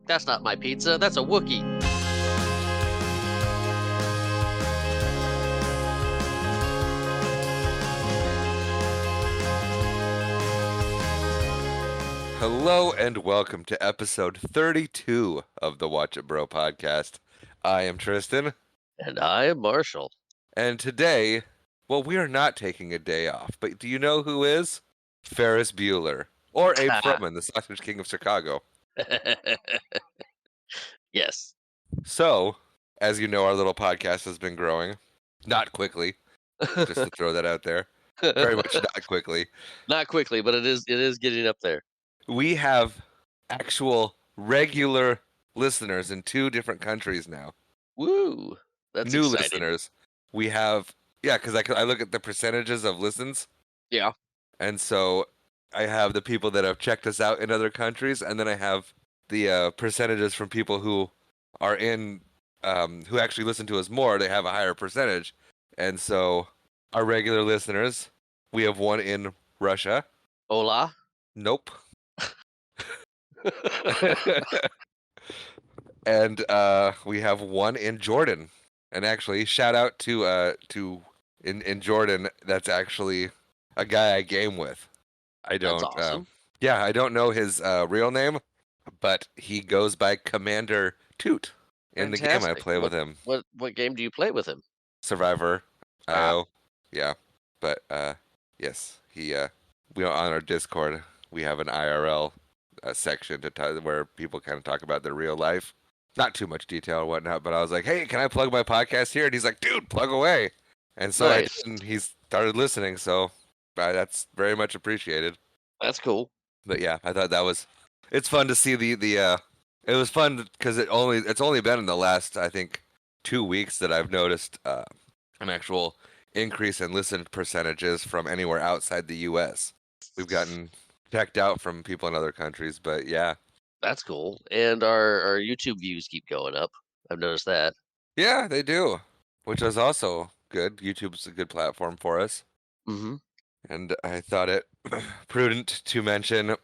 That's not my pizza. That's a Wookiee. Hello and welcome to episode 32 of the Watch It Bro podcast. I am Tristan, And I am Marshall. and today, well, we are not taking a day off, but do you know who is? Ferris Bueller, or Abe Froman, the Sausage King of Chicago. Yes. So, as you know, our little podcast has been growing. Not quickly, just to throw that out there. Very much not quickly. Not quickly, but it is getting up there. We have actual regular listeners in 2 different countries now. Woo! That's New exciting. listeners. We have, yeah, because I look at the percentages of listens, Yeah. and so I have the people that have checked us out in other countries, and then I have the percentages from people who are in, who actually listen to us more. They have a higher percentage, and so our regular listeners, we have one in Russia. Hola. Nope. And we have one in Jordan. And actually, shout out to in Jordan. That's actually a guy I game with. I That's don't. awesome. Yeah, I don't know his real name, but he goes by Commander Toot in the game I play with him. What game do you play with him? Survivor, Ah. IO. Yeah, but yes, he. We on our Discord we have an IRL section where people kind of talk about their real life. Not too much detail or whatnot, but I was like, hey, can I plug my podcast here? And he's like, dude, plug away. And so I did, Nice. and he started listening, so that's very much appreciated. That's cool. But yeah, I thought it's fun to see it was fun because it's only been in the last, I think, 2 weeks that I've noticed an actual increase in listen percentages from anywhere outside the U.S. We've gotten checked out from people in other countries, but yeah. That's cool. And our YouTube views keep going up. I've noticed that. Yeah, they do, which is also good. YouTube's a good platform for us. Mm-hmm. And I thought it prudent to mention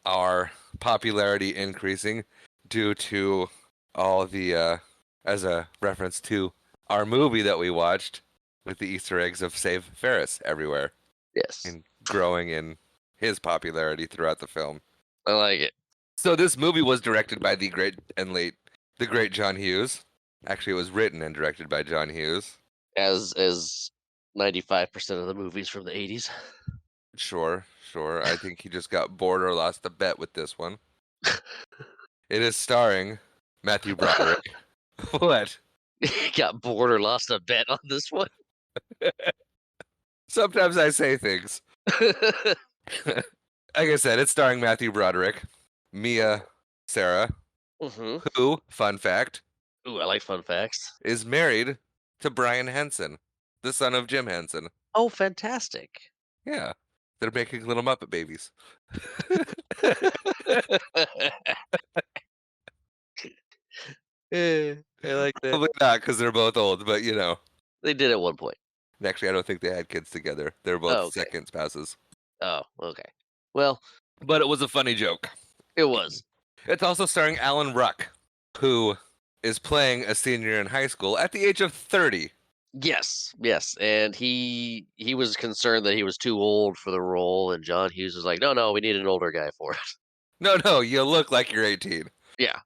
our popularity increasing due to all the, as a reference to our movie that we watched with the Easter eggs of Save Ferris everywhere. Yes. And growing in his popularity throughout the film. I like it. So this movie was directed by the great John Hughes. Actually, it was written and directed by John Hughes. As 95% of the movies from the 80s. Sure. I think he just got bored or lost a bet with this one. It is starring Matthew Broderick. What? Got bored or lost a bet on this one. Sometimes I say things. Like I said, it's starring Matthew Broderick, Mia Sara, who, fun fact, Ooh, I like fun facts. is married to Brian Henson, the son of Jim Henson. Oh, fantastic. Yeah, they're making little Muppet babies. I like that. Probably not because they're both old, but you know. They did at one point. Actually, I don't think they had kids together. They're both Oh, okay. second spouses. Oh, okay. Well, but it was a funny joke. It was. It's also starring Alan Ruck, who is playing a senior in high school at the age of 30. Yes, and he was concerned that he was too old for the role, and John Hughes was like, no, we need an older guy for it. No, you look like you're 18. Yeah.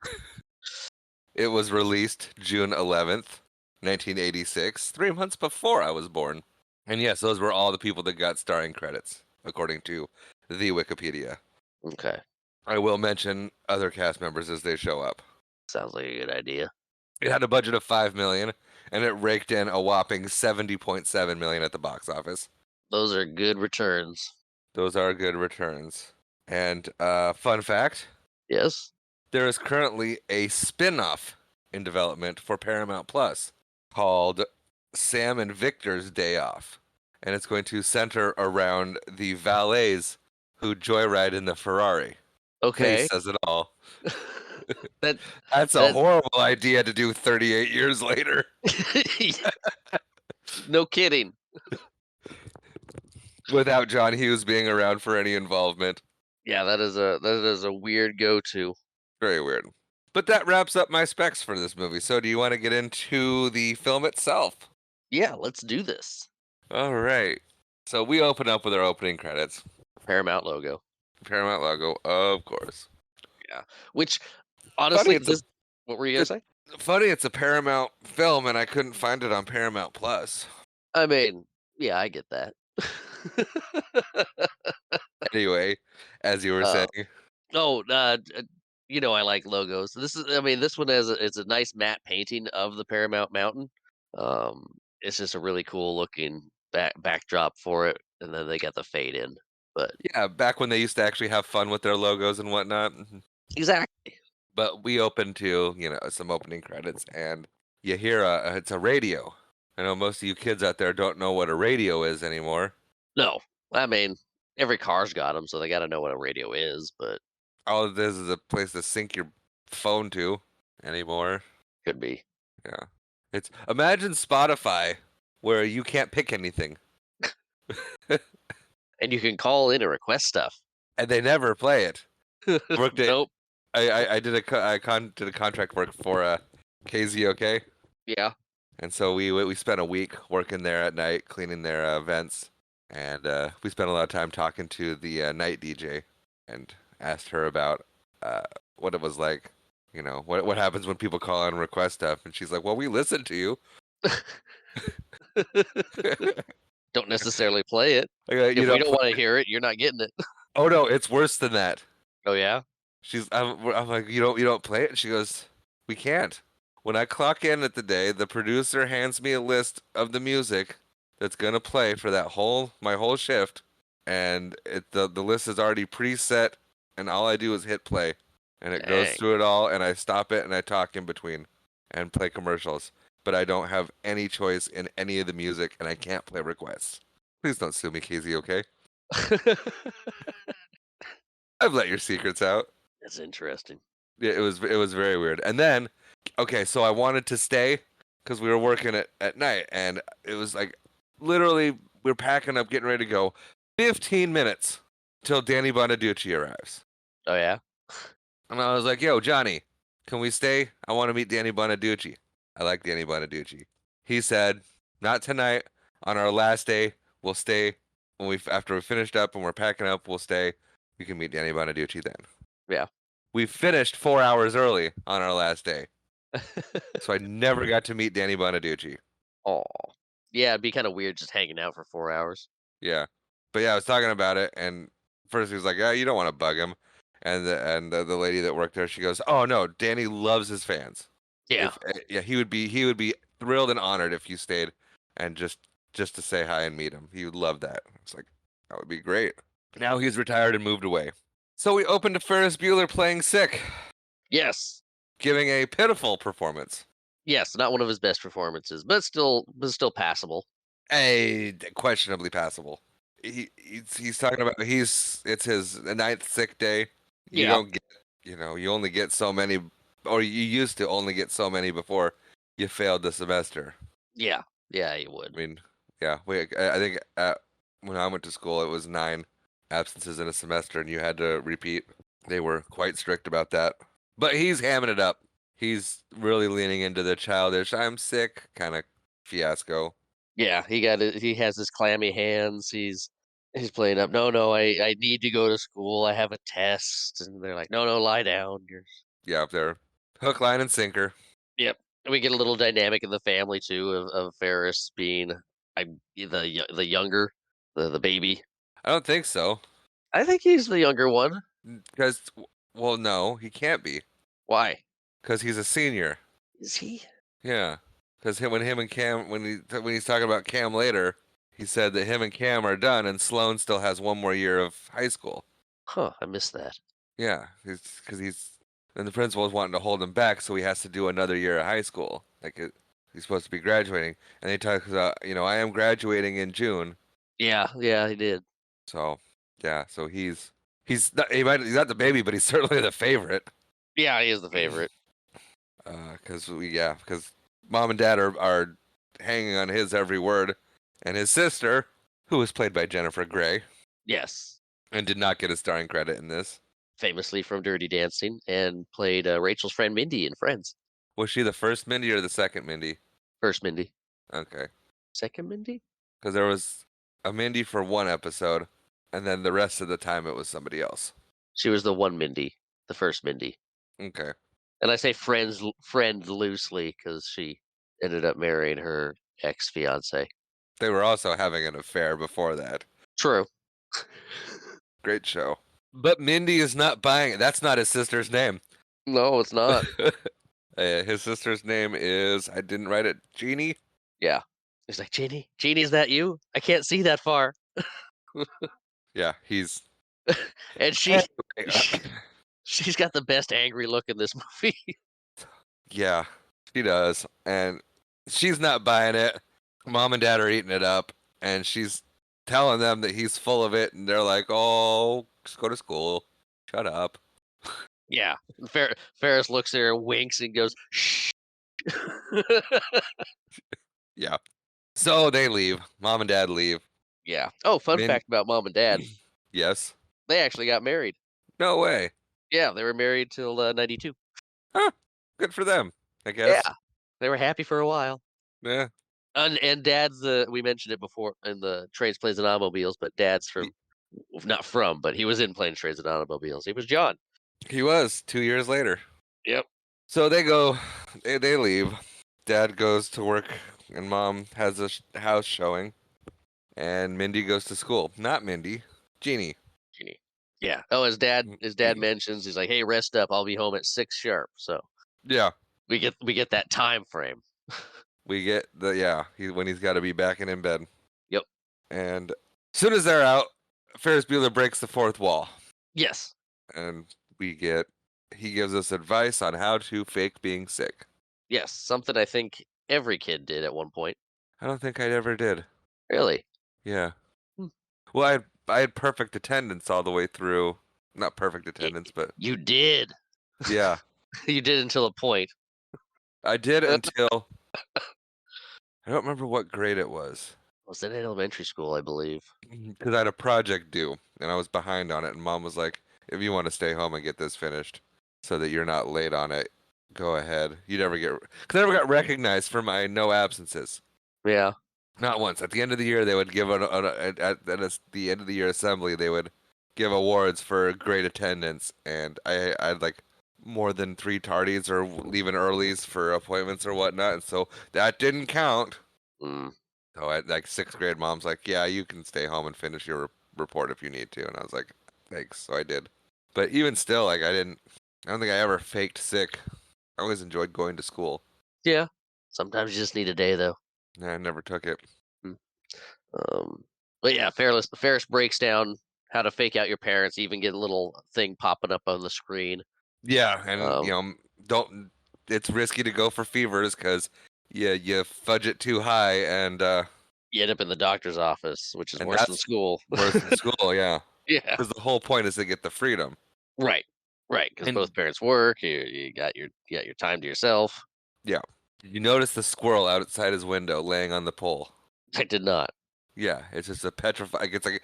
It was released June 11th, 1986, 3 months before I was born. And yes, those were all the people that got starring credits, according to the Wikipedia. Okay. I will mention other cast members as they show up. Sounds like a good idea. It had a budget of $5 million, and it raked in a whopping $70.7 million at the box office. Those are good returns. Those are good returns. And fun fact. Yes? There is currently a spin-off in development for Paramount Plus called Sam and Victor's Day Off. And it's going to center around the valets who joyride in the Ferrari. Okay. He says it all. That's a horrible idea to do 38 years later. No kidding. Without John Hughes being around for any involvement. Yeah, that is a weird go-to. Very weird. But that wraps up my specs for this movie. So do you want to get into the film itself? Yeah, let's do this. All right. So we open up with our opening credits. Paramount logo. Paramount logo, of course. Yeah. Which Funny honestly, it's a this what were you gonna it's say? funny it's a Paramount film and I couldn't find it on Paramount Plus. I mean, yeah, I get that. Anyway, as you were uh, saying. oh, I like logos. I mean, this one has it's a nice matte painting of the Paramount Mountain. It's just a really cool looking backdrop for it, and then they got the fade in. But Yeah, back when they used to actually have fun with their logos and whatnot. Mhm. exactly, But we open to, some opening credits and you hear it's a radio. I know most of you kids out there don't know what a radio is anymore. no, I mean every car's got them, so they got to know what a radio is. But All it is a place to sync your phone to anymore. could be, Yeah. It's imagine Spotify where you can't pick anything and you can call in and request stuff. and they never play it. Worked it. Nope. I did did a contract work for KZOK, Yeah. and so we spent a week working there at night, cleaning their vents, and we spent a lot of time talking to the night DJ, and asked her about uh, what it was like. What happens when people call and request stuff, and she's like, "Well, we listen to you." Don't necessarily play it. I go, If we don't want to hear it, you're not getting it. oh no, it's worse than that. Oh yeah. I'm like, you don't play it? And she goes, we can't. When I clock in at the day, the producer hands me a list of the music that's gonna play for my whole shift, and the list is already preset, and all I do is hit play, and it goes Dang. through it all, and I stop it and I talk in between, and play commercials, but I don't have any choice in any of the music, and I can't play requests. Please don't sue me, Casey. Okay? I've let your secrets out. That's interesting. Yeah, it was very weird. And then, okay, so I wanted to stay because we were working at night, and it was like literally we're packing up, getting ready to go. 15 minutes till Danny Bonaducci arrives, Oh yeah. and I was like, "Yo, Johnny, can we stay? I want to meet Danny Bonaducci. I like Danny Bonaducci." He said, "Not tonight. On our last day, we'll stay. After we finished up and we're packing up, we'll stay. You can meet Danny Bonaducci then." Yeah. We finished 4 hours early on our last day. So I never got to meet Danny Bonaducci. Oh. Yeah, it'd be kind of weird just hanging out for 4 hours. Yeah. But yeah, I was talking about it, and first he was like, "Yeah, you don't want to bug him." And the lady that worked there, she goes, "Oh no, Danny loves his fans. Yeah. If Yeah, he would be thrilled and honored if you stayed and just to say hi and meet him. He would love that." It's like, that would be great. Now he's retired and moved away. So we opened to Ferris Bueller playing sick, Yes. giving a pitiful performance. Yes. Not one of his best performances, but still passable. Questionably passable. He's talking about it's his ninth sick day. You Yeah. don't get you only get so many, or you used to only get so many before you failed the semester. Yeah. Yeah, he I would. mean, yeah, I think when I went to school it was 9 absences in a semester and you had to repeat. They were quite strict about that. But he's hamming it up. He's really leaning into the childish "I'm sick" kind of fiasco. Yeah, he has his clammy hands. He's playing up. No, no, I need to go to school. I have a test, and they're like, no, no, lie down. You're Yeah, up there. Hook, line, and sinker. Yep. And we get a little dynamic in the family too of Ferris being the younger, the baby. I don't think so. I think he's the younger one. Because, well, no, he can't be. Why? Because he's a senior. Is he? Yeah. Because when him and Cam, when he's talking about Cam later, he said that him and Cam are done, and Sloan still has one more year of high school. Huh, I missed that. Yeah, and the principal is wanting to hold him back, so he has to do another year of high school. He's supposed to be graduating, and he talks about, I am graduating in June. Yeah, yeah, he did. So, yeah, so he's not the baby, but he's certainly the favorite. Yeah, he is the favorite. Because mom and dad are hanging on his every word, and his sister, who was played by Jennifer Grey, Yes. and did not get a starring credit in this. famously from Dirty Dancing, and played Rachel's friend Mindy in Friends. Was she the first Mindy or the second Mindy? First Mindy, Okay, second Mindy. because there was a Mindy for one episode, and then the rest of the time it was somebody else. She was the one Mindy, the first Mindy. Okay. And I say friend loosely because she ended up marrying her ex fiance. They were also having an affair before that. True. Great show. But Mindy is not buying it. That's not his sister's name. No, it's not. His sister's name is, I didn't write it, Jeannie? Yeah. He's like, Jeannie, is that you? I can't see that far. Yeah, he's. And she's got the best angry look in this movie. Yeah, she does. And she's not buying it. Mom and dad are eating it up. And she's telling them that he's full of it. And they're like, oh, just go to school. Shut up. Yeah. Ferris looks at her, winks, and goes, shh. Yeah. So they leave. Mom and dad leave. Yeah. Oh, fun Min- fact about mom and dad. yes. They actually got married. No way. Yeah, they were married till 92. Huh. Good for them, I Yeah. guess. They were happy for a while. Yeah. And dad's we mentioned it before in the Trains, Planes, and Automobiles, but dad's He, not from, but he was in Planes, Trains, and Automobiles. He was John. he was 2 years later. Yep. So they leave. Dad goes to work, and mom has a house showing, and Mindy goes to school. Not Mindy, Jeannie. Genie. Yeah. Oh, his dad mentions he's like, "Hey, rest up. I'll be home at 6 sharp." So Yeah, we get that time frame. we get when he's got to be back and in bed. Yep. And as soon as they're out, Ferris Bueller breaks the fourth wall, Yes. and he gives us advice on how to fake being sick. Yes. Something I think every kid did at one point. I don't think I ever did. Really. Yeah. Hmm. Well, I had perfect attendance all the way through. Not perfect Y- attendance, but You did. yeah, You did until a point. I did until I don't remember what grade it was Was in elementary school, I believe. because I had a project due and I was behind on it, and mom was like, "If you want to stay home and get this finished, so that you're not late on it, go ahead." You never get because I never got recognized for my no absences. Yeah. Not once. At the end of the year, they would give the end of the year assembly, they would give awards for great attendance, and I had like more than 3 tardies or leaving earlies for appointments or whatnot, and so that didn't count. Mm. So at like 6th grade, mom's like, "Yeah, you can stay home and finish your report if you need to," and I was like, "Thanks." So I did. But even still, like I don't think I ever faked sick. I always enjoyed going to school. Yeah. Sometimes you just need a day, though. Yeah, I never took it. Mm. But yeah, Ferris breaks down how to fake out your parents. Even get a little thing popping up on the screen. Yeah, and Um, don't. It's risky to go for fevers because you fudge it too high, you end up in the doctor's office, which is and worse than that's school. worse than school. Yeah, Yeah. because the whole point is to get the freedom. Right. Right. Because And both parents work. You got your time to yourself. yeah, did you notice the squirrel outside his window laying on the pole? I did not. Yeah, it's just a petrified. It's like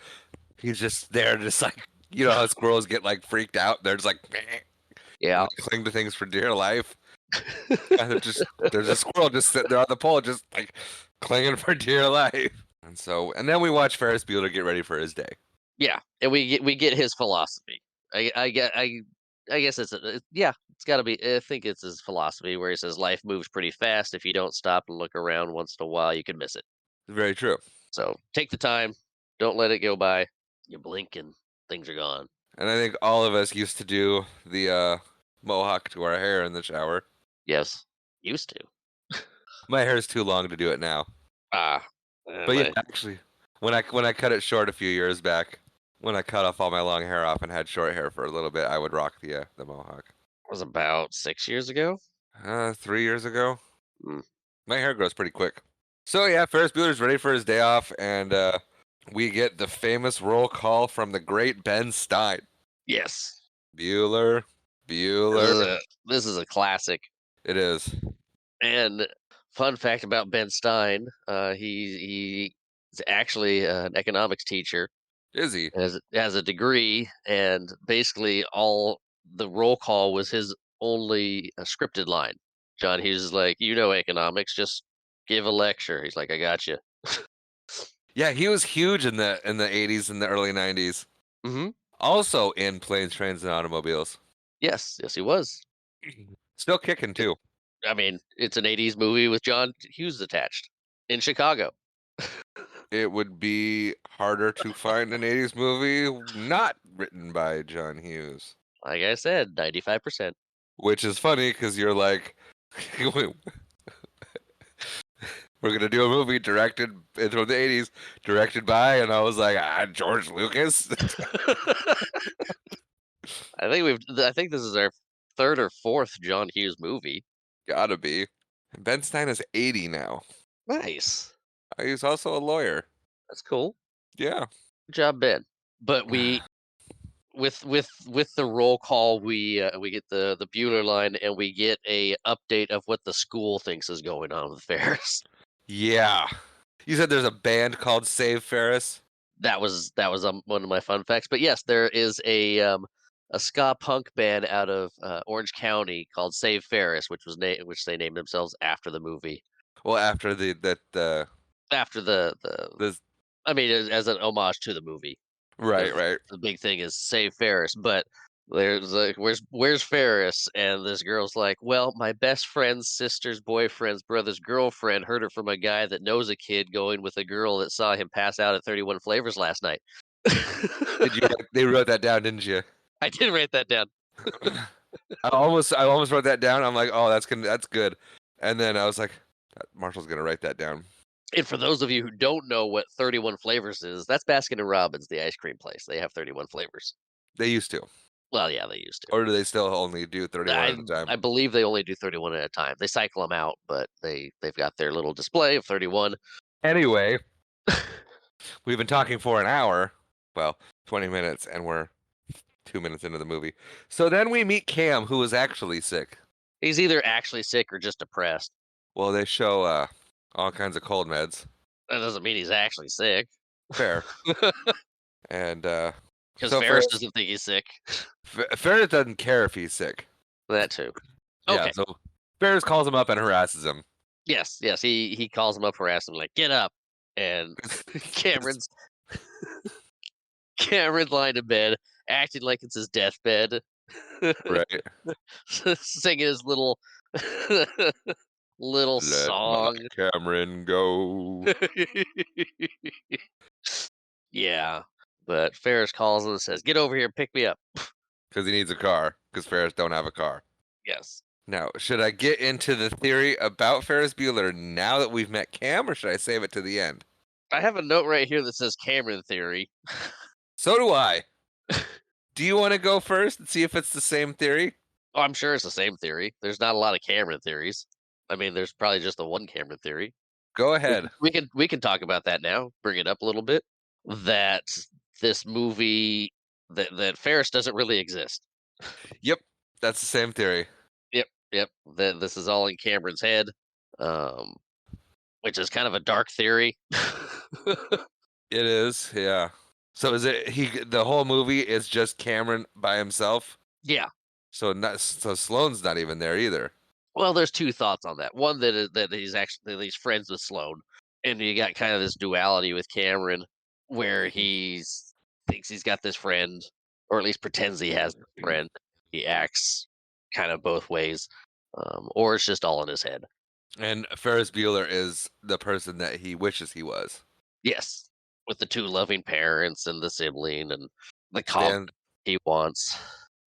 he's just there, just like how squirrels get like freaked out. They're just like "Meh," and Yeah. they cling to things for dear life. And there's a squirrel just sitting there on the pole, just like clinging for dear life. And then we watch Ferris Bueller get ready for his day. Yeah. And we get his philosophy. I guess yeah. It's got to be. I think it's his philosophy where he says life moves pretty fast. If you don't stop and look around once in a while, you can miss it. Very true. So take the time. Don't let it go by. You blink and things are gone. And I think all of us used to do the mohawk to our hair in the shower. Yes. Used to. My hair is too long to do it now. Ah. But yeah, My actually, when I cut it short a few years back, when I cut off all my long hair off and had short hair for a little bit, I would rock the mohawk. was about 6 years ago. 3 years ago. Mm. My hair grows pretty quick. So yeah, Ferris Bueller's ready for his day off, and we get the famous roll call from the great Ben Stein. Yes. Bueller, Bueller. This is a classic. It is. And fun fact about Ben Stein, he is actually an economics teacher. Is he? has a degree, and basically all the roll call was his only scripted line. John Hughes is like, "You know economics, just give a lecture." He's like, "I got you." Yeah, he was huge in the 80s and the early 90s. Hmm. Also in Planes, Trains, and Automobiles. Yes, yes, he was. Still kicking It- too. I mean, it's an '80s movie with John Hughes attached in Chicago. It would be harder to find an 80s movie not written by John Hughes. Like I said, 95%. Which is funny because you're like, we're gonna do a movie directed from the 80s, directed by, and I was like, George Lucas. I think this is our third or fourth John Hughes movie. Gotta be. And Ben Stein is 80 now. Nice. He's also a lawyer. That's cool. Yeah. Good job, Ben. But we with the roll call, we get the Bueller line, and we get a update of what the school thinks is going on with Ferris. Yeah. You said there's a band called Save Ferris? That was one of my fun facts. But yes, there is a ska punk band out of Orange County called Save Ferris, which they named themselves after the movie, Well, after after the the I mean, as an homage to the movie. right, 'Cause right. the big thing is save Ferris, but there's like, "Where's Ferris?" And this girl's like, "Well, my best friend's sister's boyfriend's brother's girlfriend heard it from a guy that knows a kid going with a girl that saw him pass out at 31 Flavors last night." Did you they wrote that down, didn't you? I did write that down. I almost wrote that down. I'm like, "Oh, that's good." And then I was like, Marshall's going to write that down. And for those of you who don't know what 31 Flavors is, that's Baskin& and Robbins, the ice cream place. They have 31 flavors. They used to. Well, yeah, they used to. Or do they still only do 31 I at a time? I believe they only do 31 at a time. They cycle them out, but they've got their little display of 31. Anyway, we've been talking for an hour. Well, 20 minutes, and we're 2 minutes into the movie. So then we meet Cam, who is actually sick. He's either actually sick or just depressed. Well, they show all kinds of cold meds. That doesn't mean he's actually sick. Fair. And Because so Ferris Ferris, doesn't think he's sick. Ferris doesn't care if he's sick. That too. Yeah, Okay. so Ferris calls him up and harasses him. Yes, yes. He calls him up, harassing him, like, "Get up!" And 'Cause- Cameron's Cameron's lying in bed, acting like it's his deathbed, right. singing his little little Let my song. Cameron go. Yeah, but Ferris calls him and says, "Get over here, and pick me up." Because he needs a car. Because Ferris don't have a car. Yes. Now, should I get into the theory about Ferris Bueller now that we've met Cam, or should I save it to the end? I have a note right here that says Cameron theory. So do I. Do you want to go first and see if it's the same theory? Oh, I'm sure it's the same theory. There's not a lot of Cameron theories. I mean, there's probably just the one Cameron theory. Go We ahead. can we can we can talk about that now. Bring it up a little bit. That this movie that Ferris doesn't really exist. Yep, that's the same theory. Yep, yep. That this is all in Cameron's head, um, which is kind of a dark theory. It is, yeah. So is it the whole movie is just Cameron by himself? Yeah. So Sloane's not even there either. Well, there's two thoughts on that. One that he's friends with Sloane, and you got kind of this duality with Cameron, where he's thinks he's got this friend, or at least pretends he has a friend. He acts kind of both ways, or it's just all in his head. And Ferris Bueller is the person that he wishes he was. Yes, with the two loving parents and the sibling and the cop And he wants,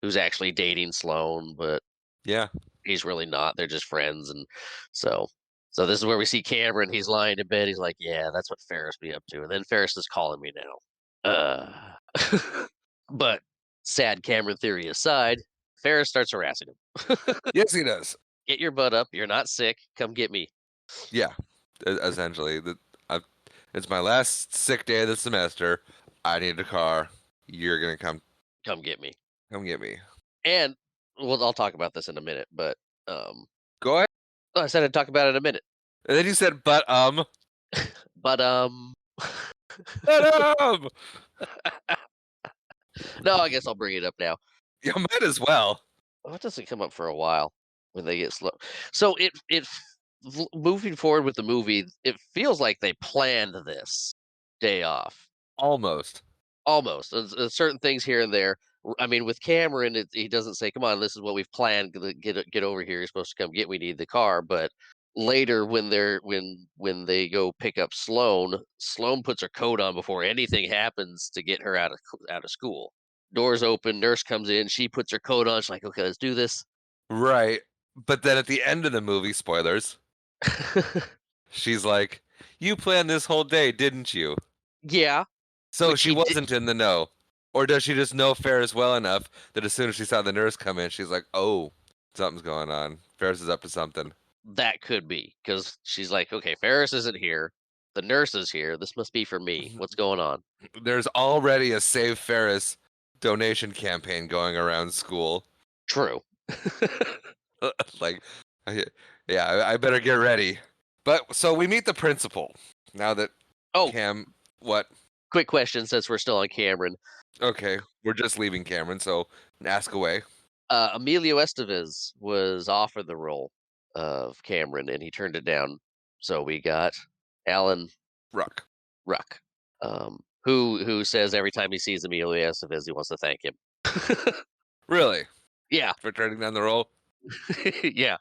who's actually dating Sloane, but yeah, he's really not. They're just friends, and so so this is where we see Cameron. He's lying in bed. He's like, "Yeah, that's what Ferris be up to." And then Ferris is calling me now. But sad Cameron theory aside, Ferris starts harassing him. yes, he does. "Get your butt up. You're not sick. Come get me. Yeah, essentially, it's my last sick day of the semester. I need a car. You're gonna Come get me." come get me. And well, I'll talk about this in a minute. But um, Go ahead. oh, I said I'd talk about it in a minute. And then you said, but But but No, I guess I'll bring it up now. You might as well. Oh, it doesn't come up for a while when they get slow. So moving forward with the movie, it feels like they planned this day off. Almost. Almost. Certain things here and there. I mean, with Cameron, he doesn't say, "Come on, this is what we've planned. Get over here. You're supposed to come get. We need the car." But later, when they go pick up Sloane, Sloane puts her coat on before anything happens to get her out of school. Doors open. Nurse comes in. She puts her coat on. She's like, "Okay, let's do this." Right. But then at the end of the movie, spoilers, she's like, "You planned this whole day, didn't you?" Yeah, So which she she did. wasn't in the know. Or does she just know Ferris well enough that as soon as she saw the nurse come in, she's like, "Oh, something's going on. Ferris is up to something." That could be because she's like, "Okay, Ferris isn't here. The nurse is here. This must be for me. What's going on?" There's already a Save Ferris donation campaign going around school. True. Like, I- yeah, I better get ready. But so we meet the principal now that Oh, Cam. What? quick question since we're still on Cameron. Okay, we're just leaving Cameron, so ask away. Emilio Estevez was offered the role of Cameron, and he turned it down. So we got Alan Ruck. Ruck, who says every time he sees Emilio Estevez, he wants to thank him. Really? Yeah, For turning down the role? yeah.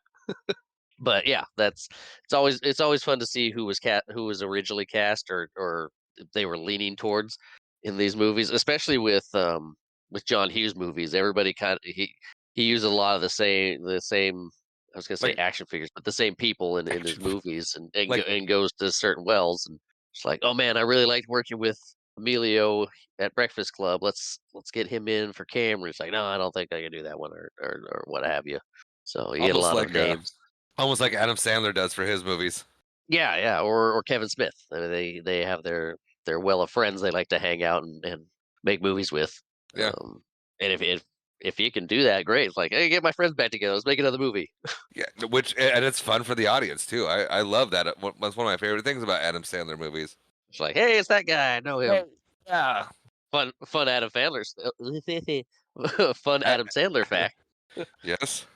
But yeah, it's always fun to see who was originally cast or if they were leaning towards in these movies, especially with John Hughes movies. Everybody kind of he used a lot of the same I was gonna say Like action figures, but the same people in his action, movies like and goes to certain wells and it's like, oh man, I really liked working with Emilio at Breakfast Club. Let's get him in for Cameron. It's like, no, I don't think I can do that one or what have you. So you get a almost lot of like names. almost like Adam Sandler does for his movies. Yeah, yeah, or Kevin Smith. They have their well of friends they like to hang out and make movies with. Yeah, And if you can do that, great. It's like, hey, get my friends back together. Let's make another movie. yeah. Which and it's fun for the audience too. I love that. That's one of my favorite things about Adam Sandler movies. It's like, hey, it's that guy. I know Hey, him. yeah. Fun Adam Sandler. Fun Uh, Adam Sandler fact. yes.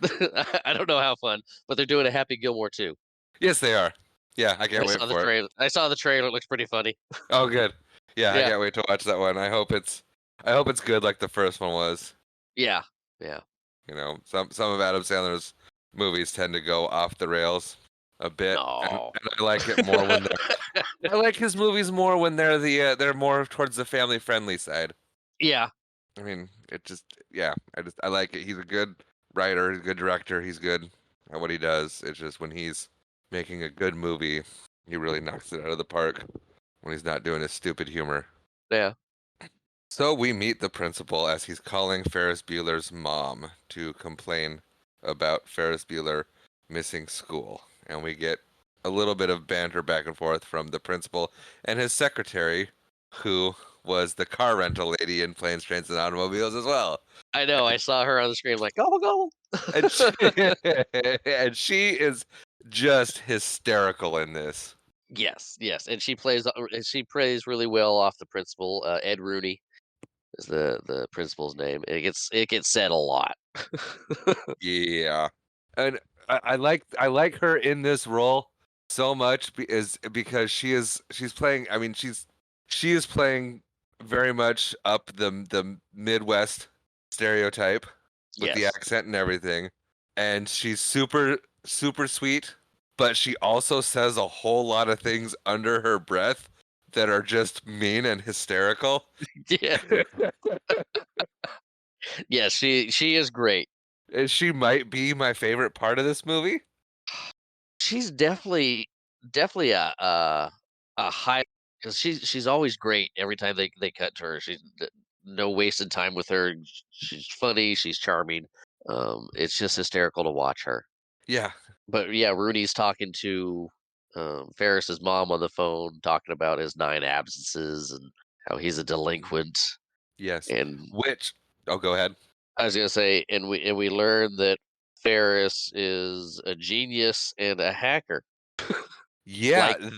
I don't know how fun, but they're doing a Happy Gilmore too. Yes, they are. Yeah, I can't wait for it. I saw the trailer. It looks pretty funny. Oh, good. Yeah, I Yeah, can't wait to watch that one. I hope it's good like the first one was. yeah, yeah. You know, some of Adam Sandler's movies tend to go off the rails a bit, No. and I like it more when I like his movies more when they're more towards the family friendly side. Yeah, I mean, it just yeah, I like it. He's a good writer, he's a good director, he's good at what he does. It's just when he's making a good movie, he really knocks it out of the park when he's not doing his stupid humor. yeah. So we meet the principal as he's calling Ferris Bueller's mom to complain about Ferris Bueller missing school. And we get a little bit of banter back and forth from the principal and his secretary, who was the car rental lady in Planes, Trains, and Automobiles as well. I know. I saw her on the screen. Like, go go. And she, and she is just hysterical in this. Yes, yes, and she plays really well off the principal. Ed Rooney is the principal's name. It gets said a lot. Yeah, and I like her in this role so much because she's playing. I mean, she is playing very much up the Midwest stereotype with the Yes, accent and everything, and she's super sweet, but she also says a whole lot of things under her breath that are just mean and hysterical. yeah, yeah. She is great. And she might be my favorite part of this movie. She's definitely a high because she's always great every time they cut to her. No wasted time with her. She's funny. She's charming. It's just hysterical to watch her. Yeah. But yeah, Rooney's talking to Ferris's mom on the phone, talking about his 9 absences and how he's a delinquent. Yes. And Which oh, go ahead. I was gonna say, and we learn that Ferris is a genius and a hacker. Yeah, Like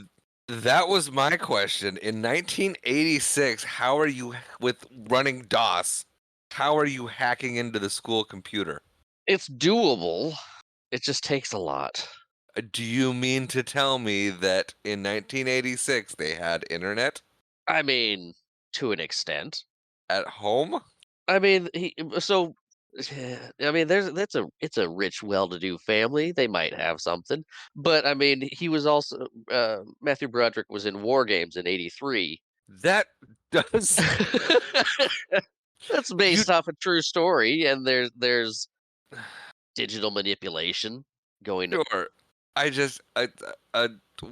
That was my question. In 1986, how are you with running DOS? How are you hacking into the school computer? It's doable. It just takes a lot. Do you mean to tell me that in 1986 they had internet I mean, to an extent. at home? I mean, so I mean, it's a rich, well-to-do family. They might have something, but I mean, he was also Matthew Broderick was in War Games in '83. That does That's you based off a true story, and there's digital manipulation going. sure. I just a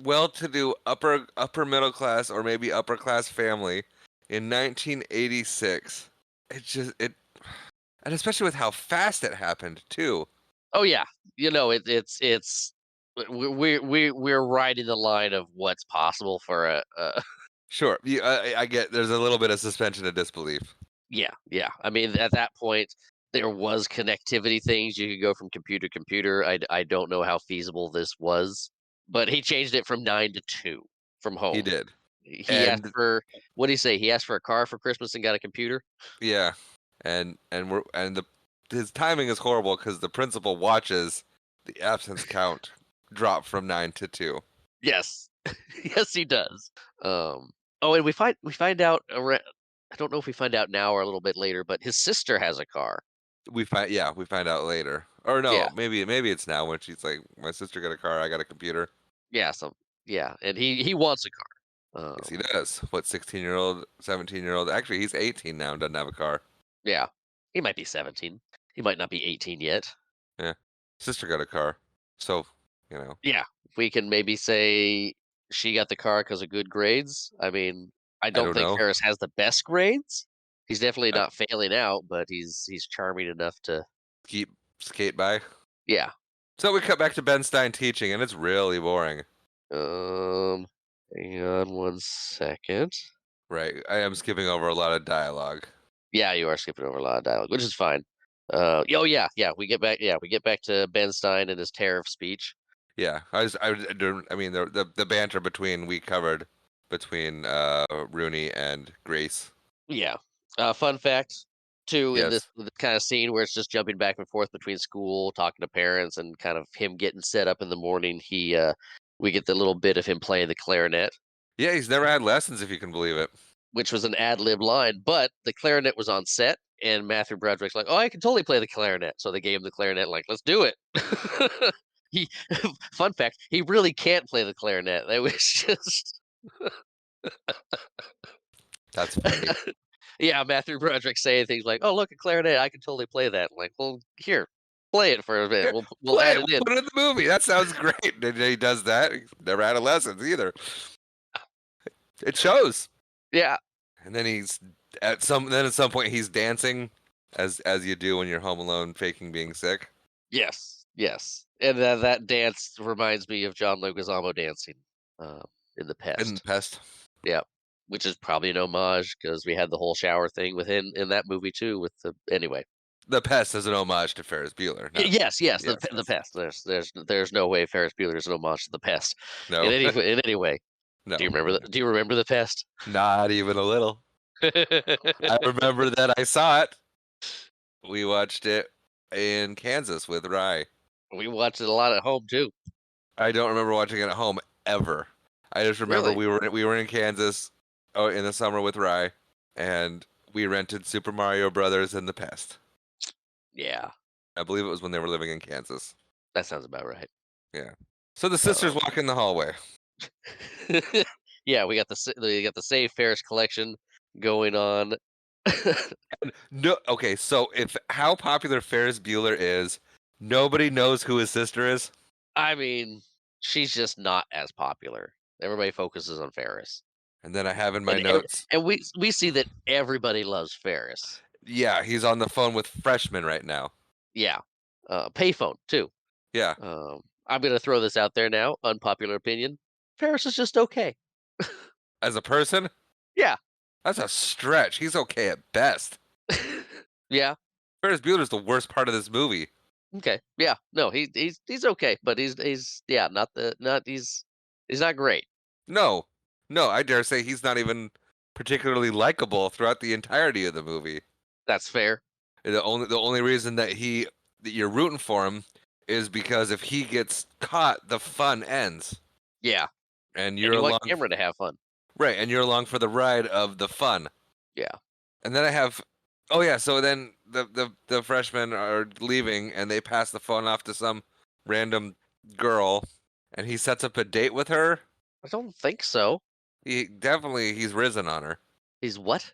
well-to-do upper middle class or maybe upper class family in 1986. It just it and especially with how fast it happened too. Oh yeah, it's we're riding the line of what's possible for a Sure, I get there's a little bit of suspension of disbelief. Yeah, yeah. I mean, at that point, there was connectivity things. You could go from computer to computer. I don't know how feasible this was, but he changed it from 9 to 2 from He home. did, He asked and for what did he say? He asked for a car for Christmas and got a computer? yeah, and the his timing is horrible because the principal watches the absence count drop from 9 to 2. Yes. Yes, he does. Oh, and we find out I don't know if we find out now or a little bit later, but his sister has a car. We find out later, or Yeah. no, maybe it's now when she's like, my sister got a car, I got a computer. Yeah, yeah, and he wants a car. Yes, he does. What 16-year-old, 17-year-old? Actually, he's 18 now and doesn't have a car. Yeah. He might be 17. He might not be 18 yet. Yeah, sister got a car, so Yeah. We can maybe say she got the car because of good grades. I mean, I I don't don't think know. Ferris has the best grades. He's definitely Uh, not failing out, but he's charming enough to keep skate by. yeah. So we cut back to Ben Stein teaching, and it's really boring. Um, hang on one second. Right, I am skipping over a lot of dialogue. Yeah, you are skipping over a lot of dialogue, which is fine. Oh yeah, we get back to Ben Stein and his tariff speech. Yeah, I mean the banter between we covered between Rooney and Grace. Yeah. Fun fact, too, in Yes. this kind of scene where it's just jumping back and forth between school, talking to parents, and kind of him getting set up in the morning. We get the little bit of him playing the clarinet, Yeah, he's never had lessons if you can believe it. which was an ad lib line, but the clarinet was on set, and Matthew Broderick's like, "Oh, I can totally play the clarinet." So they gave him the clarinet, like, "Let's do it." he, fun fact, he really can't play the clarinet. That was just That's funny. Yeah, Matthew Broderick saying things like, "Oh, look, a clarinet, I can totally play that." I'm like, "Well, here, play it for a bit. Here, We'll play add it. it in." We'll put it in the movie. That sounds great. And he does that. He's never had lessons either. It shows. Yeah. And then at some point he's dancing as you do when you're home alone faking being sick. Yes. Yes. And that dance reminds me of John Leguizamo dancing, uh, in The In Pest. Pest. Yeah, which is probably an homage because we had the whole shower thing with him in that movie too. With the anyway. The Pest is an homage to Ferris Bueller. Not Yes, the yes. Pest. There's no way Ferris Bueller is an homage to the Pest No. in any way. No. Do you remember the Pest? Not even a little. I remember that I saw it. We watched it in Kansas with Rye. We watched it a lot at home too. I don't remember watching it at home ever. I just remember Really? we were in Kansas, oh, in the summer with Rye, and we rented Super Mario Brothers and The Pest. Yeah, I believe it was when they were living in Kansas. that sounds about right. Yeah. So the sisters Um, walk in the hallway. yeah, we got the Save Ferris collection going on. No, okay. So if how popular Ferris Bueller is, nobody knows who his sister is. I mean, she's just not as popular. Everybody focuses on Ferris, And then I have in my and ev- notes, and we see that everybody loves Ferris. yeah, he's on the phone with freshmen right now. Yeah, payphone too. Yeah, I'm gonna throw this out there now. Unpopular opinion: Ferris is just okay. as a person, Yeah, that's a stretch. He's okay at best. yeah. Ferris Bueller's the worst part of this movie. Okay. Yeah. No, he's okay, but he's yeah, not he's not great. No, no, I dare say he's not even particularly likable throughout the entirety of the movie. That's fair. The only reason that you're rooting for him is because if he gets caught, the fun ends, Yeah, and and you're you want along Cameron to have fun. right, and you're along for the ride of the fun. Yeah. And then I have, oh yeah, so then the freshmen are leaving, and they pass the phone off to some random girl, and he sets up a date with her. I don't think so. He's risen on her. He's what?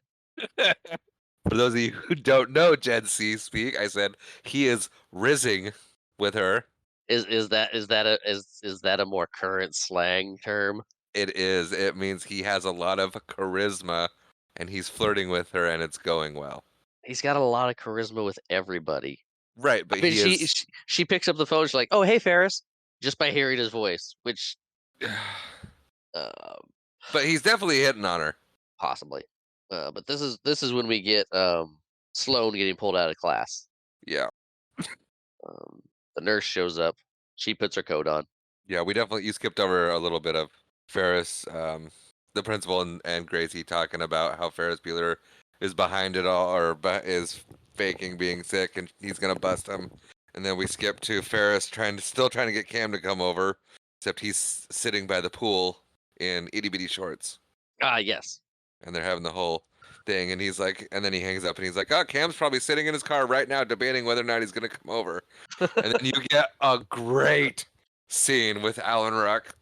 For those of you who don't know Gen C speak, I said he is rising with her. Is that a more current slang term? It is. It means he has a lot of charisma, and he's flirting with her, and it's going well. He's got a lot of charisma with everybody. Right, I but mean, he is. she picks up the phone. She's like, "Oh, hey, Ferris," just by hearing his voice, which uh, But he's definitely hitting on her. possibly. But this is when we get Sloane getting pulled out of class. Yeah, Um, the nurse shows up. She puts her coat on. yeah. We definitely you skipped over a little bit of Ferris, the principal, and Gracie talking about how Ferris Bueller is behind it all, or is faking being sick, and he's gonna bust him. And then we skip to Ferris still trying to get Cam to come over, except he's sitting by the pool in itty bitty shorts, Ah, yes. and they're having the whole thing. And he's like, and then he hangs up, and he's like, "Oh, Cam's probably sitting in his car right now, debating whether or not he's gonna come over." And then you get a great scene with Alan Ruck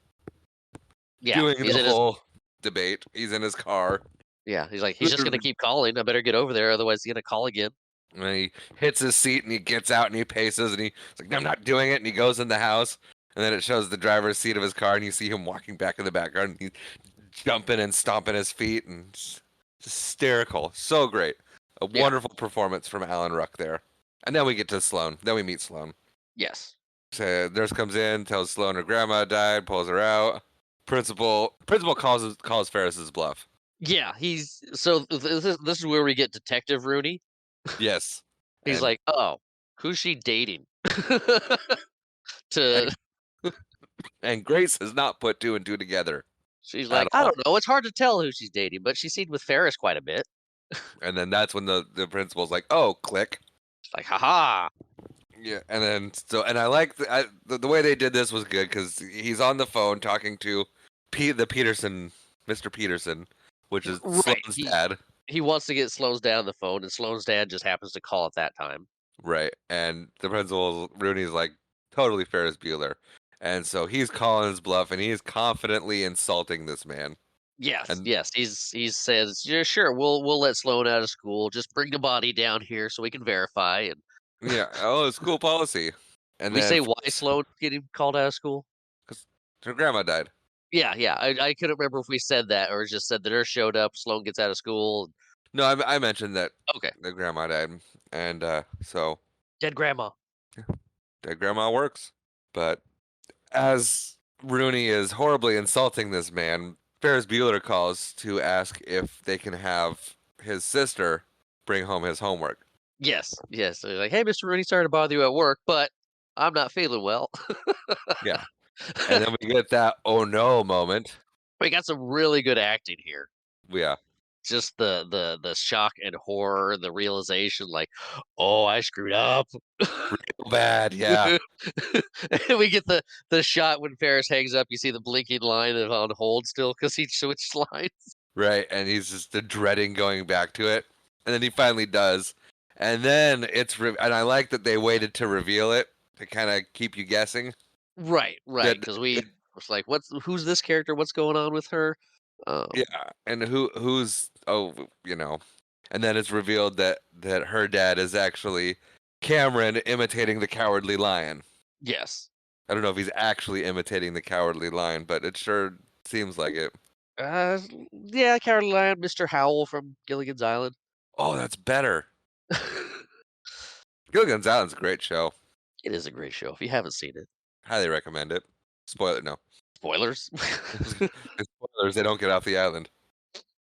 Yeah, doing he's the in his. whole debate. He's in his car. Yeah, he's like, he's just gonna keep calling. I better get over there, otherwise he's gonna call again. And he hits his seat and he gets out and he paces and he's like, "I'm not doing it." And he goes in the house. And then it shows the driver's seat of his car and you see him walking back in the background and he's jumping and stomping his feet and it's hysterical. So great. A Yeah. wonderful performance from Alan Ruck there. And then we get to Sloane. Then we meet Sloane. Yes. So nurse comes in, tells Sloane her grandma died, pulls her out. Principal calls Ferris's bluff. Yeah, he's so this is where we get Detective Rooney. Yes. He's And like, "Oh, who's she dating?" and, To and Grace has not put two and two together she's at like, "I all. don't know. It's hard to tell who she's dating, but she's seen with Ferris quite a bit." And then that's when the principal's like, "Oh, click." It's like, "Haha." Yeah, and then and I like the way they did this was good because he's on the phone talking to the Peterson, Mr. Peterson, which is Right. Sloane's He dad, he wants to get Sloane's dad on the phone, and Sloane's dad just happens to call at that time. right? And the principal Rooney's like totally Ferris Bueller, and so he's calling his bluff and he's confidently insulting this man. Yes, And yes. He says, "Yeah, sure. We'll let Sloane out of school. Just bring the body down here so we can verify." And yeah, oh, it's school policy. did And we then say why Sloane's getting called out of school? because her grandma died. Yeah, yeah. I couldn't remember if we said that or just said the nurse showed up, Sloane gets out of school. No, I mentioned that Okay. the grandma died, and so Dead grandma. the grandma works. But as Rooney is horribly insulting this man, Ferris Bueller calls to ask if they can have his sister bring home his homework. Yes, yes. So he's like, "Hey, Mr. Rooney, sorry to bother you at work, but I'm not feeling well." Yeah, and then we get that oh no moment. We got some really good acting here. Yeah, Just the shock and horror, the realization, like, "Oh, I screwed up." real bad. Yeah, And we get the shot when Ferris hangs up, you see the blinking line and on hold still because he switched lines. right. And he's just dreading going back to it, and then he finally does. And then and I like that they waited to reveal it to kind of keep you guessing. Right, right. That Because we was like, who's this character? What's going on with her?" Yeah, and who's and then it's revealed that her dad is actually Cameron imitating the Cowardly Lion. Yes. I don't know if he's actually imitating the Cowardly Lion, but it sure seems like it. Uh, yeah, Caroline, Mr. Howell from Gilligan's Island. Oh, that's better. It Gilligan's Island's a great show. is a great show. If you haven't seen it, Highly recommend it. Spoiler, no. spoilers. Spoilers, they don't get off the island.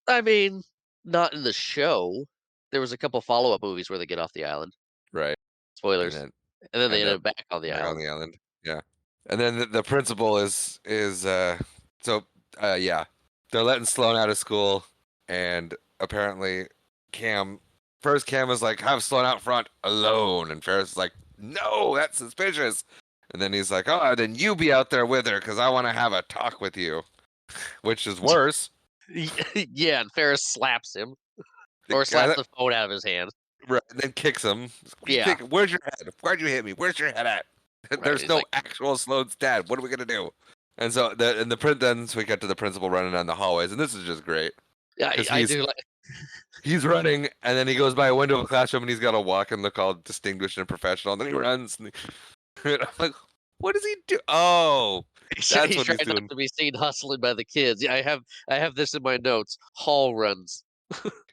I mean, not in the show. There was a couple follow-up movies where they get off the island. Right. And Spoilers. then And then they end end up up back on the back on island. the island. Yeah. And then the principal is so Yeah, they're letting Sloan out of school, and apparently Cam, first Cam was like, have Sloan out front alone, and Ferris is like, no, that's suspicious. And then he's like, oh, then you be out there with her because I want to have a talk with you, which is worse. Yeah, and Ferris slaps him The or guy slaps that the phone out of his hand. right, and then kicks him. What do you Yeah, think? Where's your head? Why'd you hit me? Where's your head at? right. There's He's no like, actual Sloan's dad. What are we gonna do? And so the print then so we get to the principal running down the hallways, and this is just great yeah, because I he's do like. he's running, and then he goes by a window of a classroom, and he's got to walk and look all distinguished and professional. And then he runs, and I'm like, what does he do? Oh, that's He's what he's trying not doing. to be seen hustling by the kids. Yeah, I have this in my notes. Hall runs.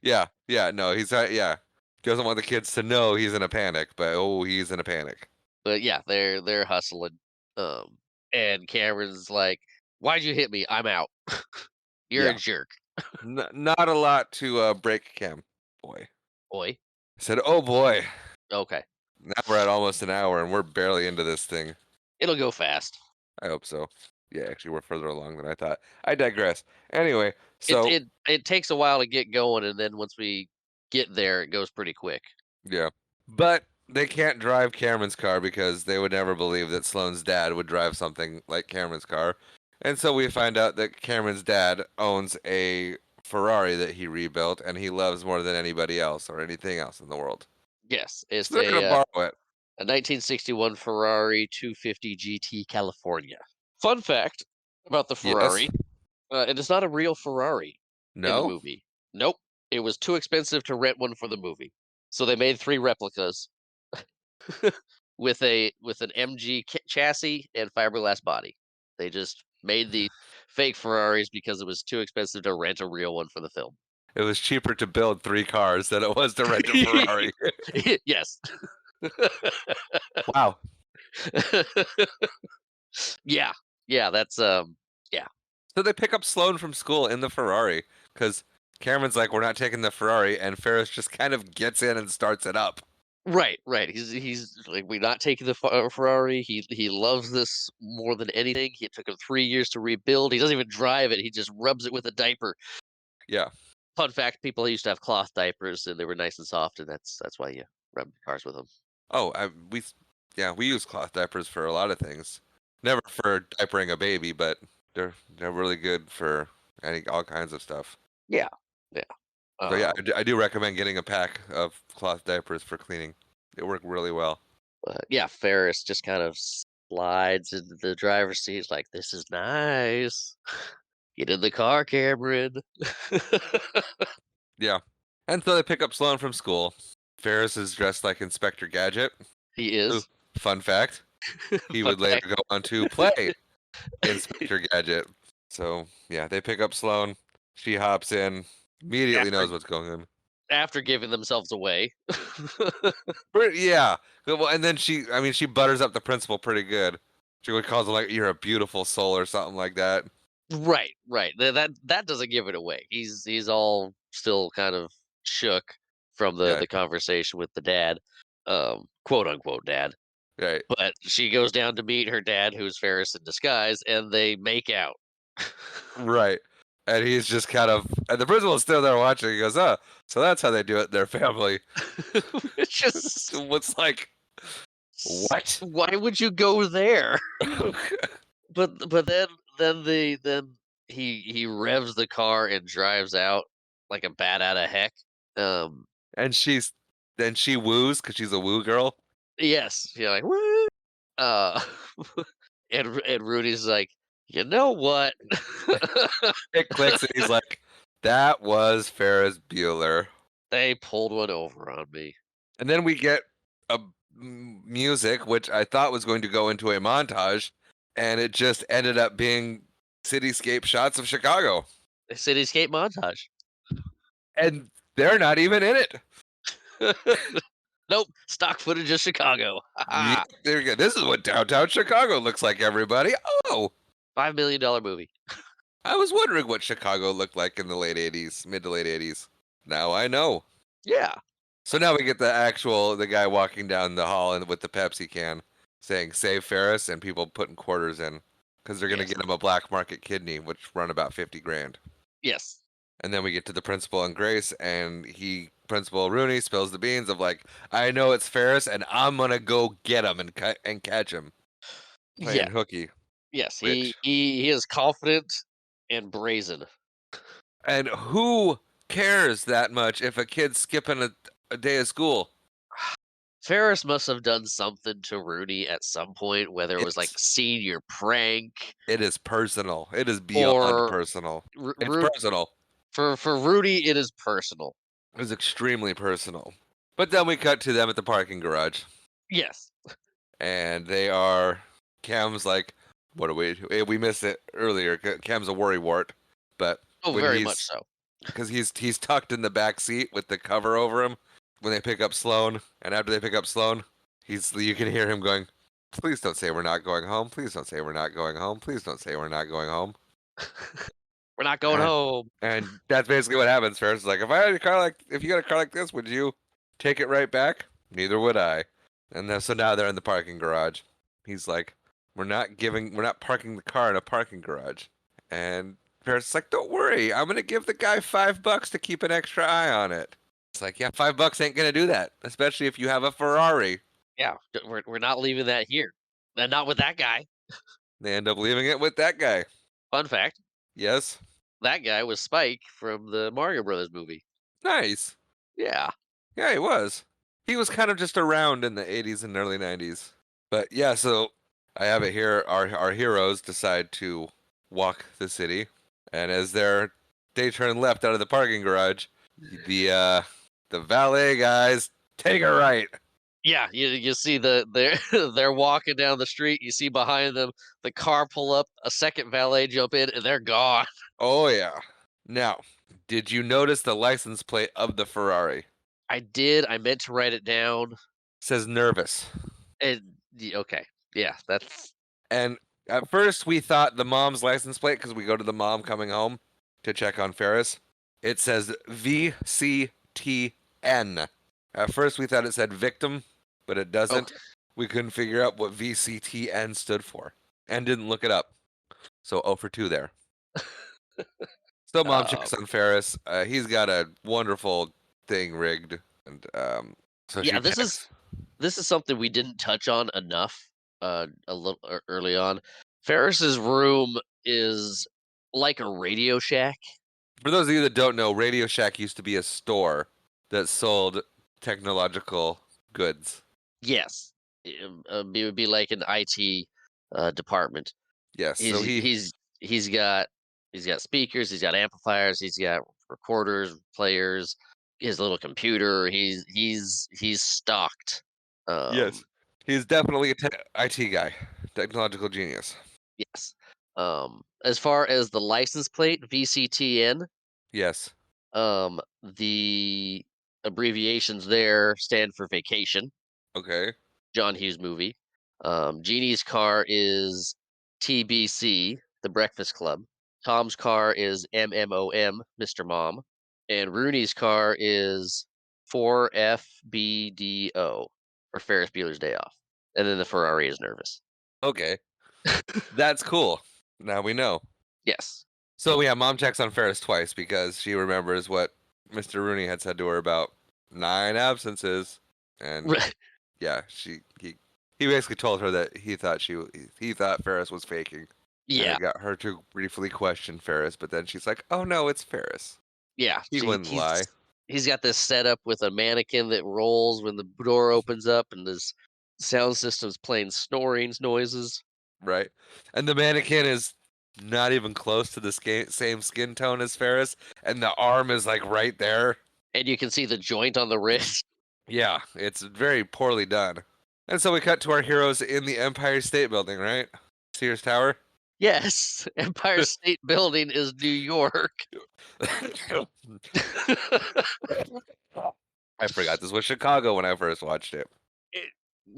Yeah, yeah, no, he's yeah. Doesn't want the kids to know he's in a panic, but oh, he's in a panic. But yeah, they're hustling. Um, and Cameron's like, "Why'd you hit me? I'm out. You're a Yeah, jerk, not a lot to break Cam. Boy, boy." I said, oh boy. Okay, Now we're at almost an hour, and we're barely into this thing. it'll go fast. I hope so. Yeah, actually, we're further along than I thought. I digress. Anyway, It so it it takes a while to get going, and then once we get there, it goes pretty quick. yeah. But they can't drive Cameron's car because they would never believe that Sloane's dad would drive something like Cameron's car. And so we find out that Cameron's dad owns a Ferrari that he rebuilt and he loves more than anybody else or anything else in the world. Yes, So it's they're going to borrow it. a 1961 Ferrari 250 GT California. Fun fact about the Yes. Ferrari: it is not a real Ferrari in the No? movie. Nope, it was too expensive to rent one for the movie, so they made three replicas with an MG chassis and fiberglass body. They just made the fake Ferraris because it was too expensive to rent a real one for the film. It was cheaper to build 3 cars than it was to rent a Ferrari. Yes. Wow. Yeah. Yeah, that's yeah. So they pick up Sloane from school in the Ferrari because Cameron's like, we're not taking the Ferrari, and Ferris just kind of gets in and starts it up. Right, right. He's like, we're not taking the Ferrari. He loves this more than anything. It took him 3 years to rebuild. He doesn't even drive it. He just rubs it with a diaper. Yeah. Fun fact: people used to have cloth diapers, and they were nice and soft, and that's why you rub cars with them. Oh, yeah, we use cloth diapers for a lot of things. Never for diapering a baby, but they're really good for all kinds of stuff. Yeah, yeah. So yeah, Um, I do recommend getting a pack of cloth diapers for cleaning. They work really well. but yeah, Ferris just kind of slides into the driver's seat. He's like, "This is nice. Get in the car, Cameron." Yeah. And so they pick up Sloan from school. Ferris is dressed like Inspector Gadget. He Ooh, is. fun fact. He Fun would later fact. go on to play Inspector Gadget. So yeah, they pick up Sloan. She hops in, immediately after knows what's going on. after giving themselves away. Yeah. Well, and then I mean, she butters up the principal pretty good. She would calls him like, "You're a beautiful soul" or something like that. Right, right. That doesn't give it away. He's all still kind of shook from Yeah. the conversation with the dad, quote unquote dad. Right. But she goes down to meet her dad, who's Ferris in disguise, and they make out. Right. And he's just kind of, and the principal's still there watching. He goes, "Oh, so that's how they do it in their family." It's just What's like, what? why would you go there? But then he revs the car and drives out like a bat out of heck. Um, And then she woos because she's a woo girl. yes, you're like woo. Uh, and Rudy's like, you know what? It clicks, and he's like, "That was Ferris Bueller." They pulled one over on me. And then we get a music, which I thought was going to go into a montage, and it just ended up being cityscape shots of Chicago, A cityscape montage. and they're not even in it. Nope, stock footage of Chicago. Yeah, there you go. This is what downtown Chicago looks like, everybody. Oh, $5 million movie. I was wondering what Chicago looked like in the late 80s, mid to late 80s. Now I know. Yeah. So now we get the guy walking down the hall and with the Pepsi can saying "Save Ferris" and people putting quarters in because they're gonna Yes. get him a black market kidney, which run about 50 grand. Yes. And then we get to the principal and Grace, and Principal Rooney spills the beans of like, I know it's Ferris, and I'm gonna go get him and catch him Yeah. playing hooky. Yes. Which He is confident and brazen. and who cares that much if a kid's skipping a day of school? Ferris must have done something to Rooney at some point, whether it was like It's a senior prank it is personal. It is beyond or personal. Ru- It's Ru- personal. for Rooney. It is personal. It's extremely personal. But then we cut to them at the parking garage, Yes. and they are. Cam's like, what are we missed it earlier. Cam's a worrywart, but Oh, when very much he's so. because he's tucked in the back seat with the cover over him when they pick up Sloane, and after they pick up Sloane, you can hear him going, "Please don't say we're not going home. Please don't say we're not going home. Please don't say we're not going home." We're not going And, home. and that's basically what happens. Ferris is like, if you got a car like this, would you take it right back? Neither would I. And then, so now they're in the parking garage. He's like, we're not parking the car in a parking garage. And Ferris is like, don't worry, I'm gonna give the guy $5 to keep an extra eye on it. It's like, yeah, $5 ain't gonna do that, especially if you have a Ferrari. Yeah, we're not leaving that here, and not with that guy. They end up leaving it with that guy. Fun fact: Yes, that guy was Spike from the Mario Brothers movie. nice. Yeah. Yeah, he was. He was kind of just around in the 80s and early 90s. But yeah, so I have it here. Our heroes decide to walk the city, and as they turn left out of the parking garage, the uh the valet guys take a right. Yeah, you see they're they're walking down the street. You see behind them the car pull up, a second valet jump in, and they're gone. Oh yeah. Now, did you notice the license plate of the Ferrari? I did. I meant to write it down. Says nervous. And okay, yeah, that's And at first we thought the mom's license plate, because we go to the mom coming home to check on Ferris. It says VCTN. At first we thought it said victim, but it oh doesn't. We couldn't figure out what VCTN stood for and didn't look it up. So 0 for 2 there. So mom uh, checks on Ferris. He's got a wonderful thing rigged. And so yeah. she This is checks. this is something we didn't touch on enough. A little early on, Ferris's room is like a Radio Shack. For those of you that don't know, Radio Shack used to be a store that sold technological goods. Yes, it would be like an IT department. Yes, so He's he's he's got he's got speakers, he's got amplifiers, he's got recorders, players, his little computer. He's stocked. Um, yes, he's definitely a IT guy, technological genius. yes. As far as the license plate VCTN, Yes. the abbreviations there stand for vacation. Okay. John Hughes movie. Jeannie's car is TBC, The Breakfast Club. Tom's car is MMOM, Mr. Mom. And Rooney's car is 4FBDO, or Ferris Bueller's Day Off. And then the Ferrari is nervous. Okay. That's cool. Now we know. Yes. So yeah, mom checks on Ferris twice because she remembers what Mr. Rooney had said to her about 9 absences, and yeah, he basically told her that he thought Ferris was faking, and Yeah. it got her to briefly question Ferris, but then she's like, "Oh no, it's Ferris. Yeah. He So wouldn't lie." he's got this setup with a mannequin that rolls when the door opens up, and his sound system's playing snoring noises. Right? And the mannequin is not even close to the same skin tone as Ferris, and the arm is like right there. And you can see the joint on the wrist. Yeah, it's very poorly done. And so we cut to our heroes in the Empire State Building, right? Sears Tower. Yes, Empire State Building is New York. I forgot this was Chicago when I first watched it.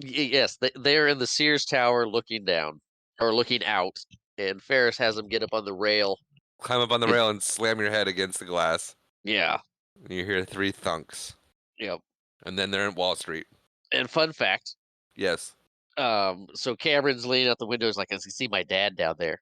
Yes, they're in the Sears Tower looking down or looking out, and Ferris has them get up on the rail. Climb up on the It- rail and slam your head against the glass. yeah, And you hear 3 thunks. yep. And then they're in Wall Street. And fun fact, Yes. So Cameron's leaning out the window, is like, "I can see my dad down there."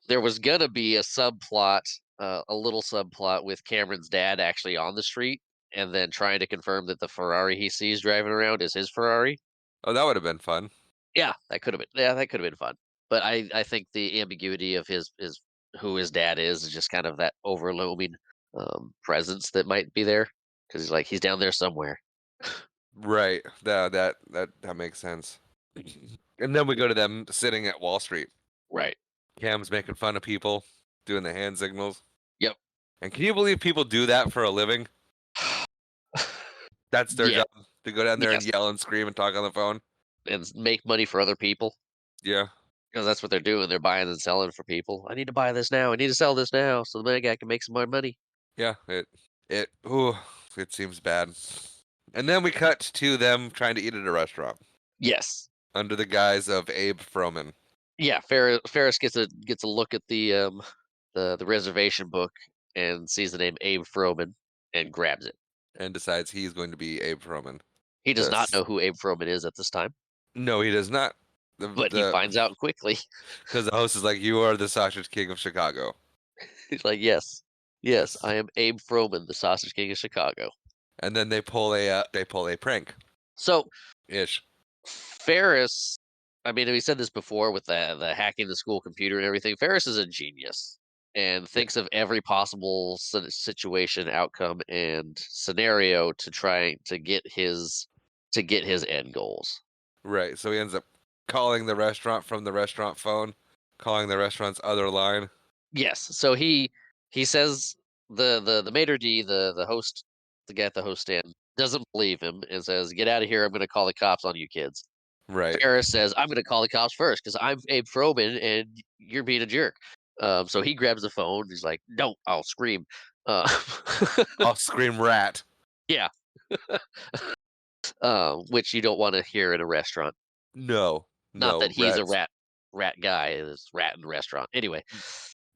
There was gonna be a subplot, a little subplot with Cameron's dad actually on the street, and then trying to confirm that the Ferrari he sees driving around is his Ferrari. Oh, that would have been fun. Yeah, that could have been fun. But I think the ambiguity of his who his dad is just kind of that overwhelming presence that might be there because he's down there somewhere. Right. That makes sense. And then we go to them sitting at Wall Street. Right. Cam's making fun of people, doing the hand signals. Yep. And can you believe people do that for a living? That's their Yeah. job, to go down there and Yes. yell and scream and talk on the phone. And make money for other people Yeah. because that's what they're doing. They're buying and selling for people. I need to buy this now. I need to sell this now so the bad guy can make some more money. Yeah. Ooh, it seems bad. And then we cut to them trying to eat at a restaurant Yes. under the guise of Abe Froman Yeah. Ferris gets a look at the reservation book and sees the name Abe Froman and grabs it. and decides he's going to be Abe Froman. He does not This know who Abe Froman is at this time, No, he does not. but he The finds out quickly. Because the host is like, "You are the sausage king of Chicago." He's like, "Yes, yes, Yes. I am Abe Froman, the Sausage King of Chicago." And then they pull a prank So ish. Ferris, I mean, we said this before with the hacking the school computer and everything. Ferris is a genius and Yeah. thinks of every possible situation, outcome, and scenario to try to get his end goals. Right. So he ends up calling the restaurant from the restaurant phone, calling the restaurant's other line. Yes. So he says the maitre d, the host, the guy at the host stand doesn't believe him and says, "Get out of here! I'm going to call the cops on you kids." Right. Ferris says, "I'm going to call the cops first because I'm Abe Froman and you're being a jerk." So he grabs the phone. He's like, "Don't! I'll scream." Uh, I'll scream rat. yeah, which you don't want to hear in a restaurant. No. Not that No. he's a Rats. rat guy. Is rat in the restaurant anyway.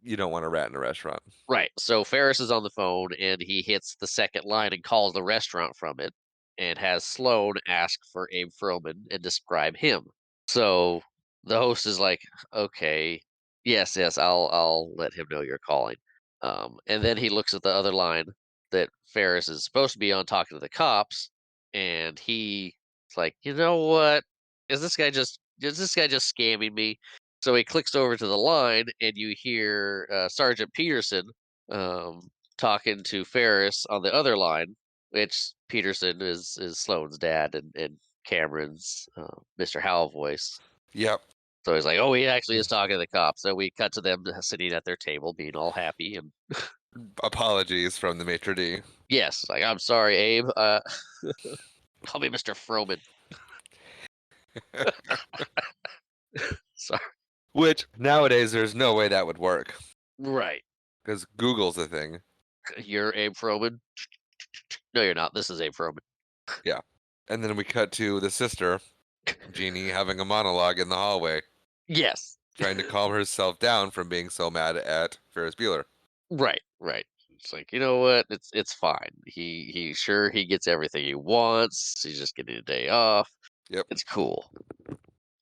You don't want a rat in a restaurant. Right. So Ferris is on the phone and he hits the second line and calls the restaurant from it and has Sloan ask for Abe Froman and describe him. So the host is like, "Okay, yes, yes, I'll let him know you're calling." And then he looks at the other line that Ferris is supposed to be on talking to the cops, and he's like, "You know what? Is this guy just scamming me?" So he clicks over to the line, and you hear Sergeant Peterson um, talking to Ferris on the other line, which Peterson is Sloane's dad and Cameron's Mr. Howell voice. Yep. So he's like, "Oh, he actually is talking to the cops." So we cut to them sitting at their table, being all happy, and Apologies from the maitre d'. yes, like, "I'm sorry, Abe. Call me Mr. Froman." Sorry. Which nowadays there's no way that would work Right. because Google's a thing. You're Abe Froman. No, you're not. This is Abe Froman. Yeah. And then we cut to the sister, Jeannie, having a monologue in the hallway, Yes. trying to calm herself down from being so mad at Ferris Bueller. Right. Right. It's like, you know what? It's fine. He gets everything he wants. He's just getting a day off. Yep. It's cool.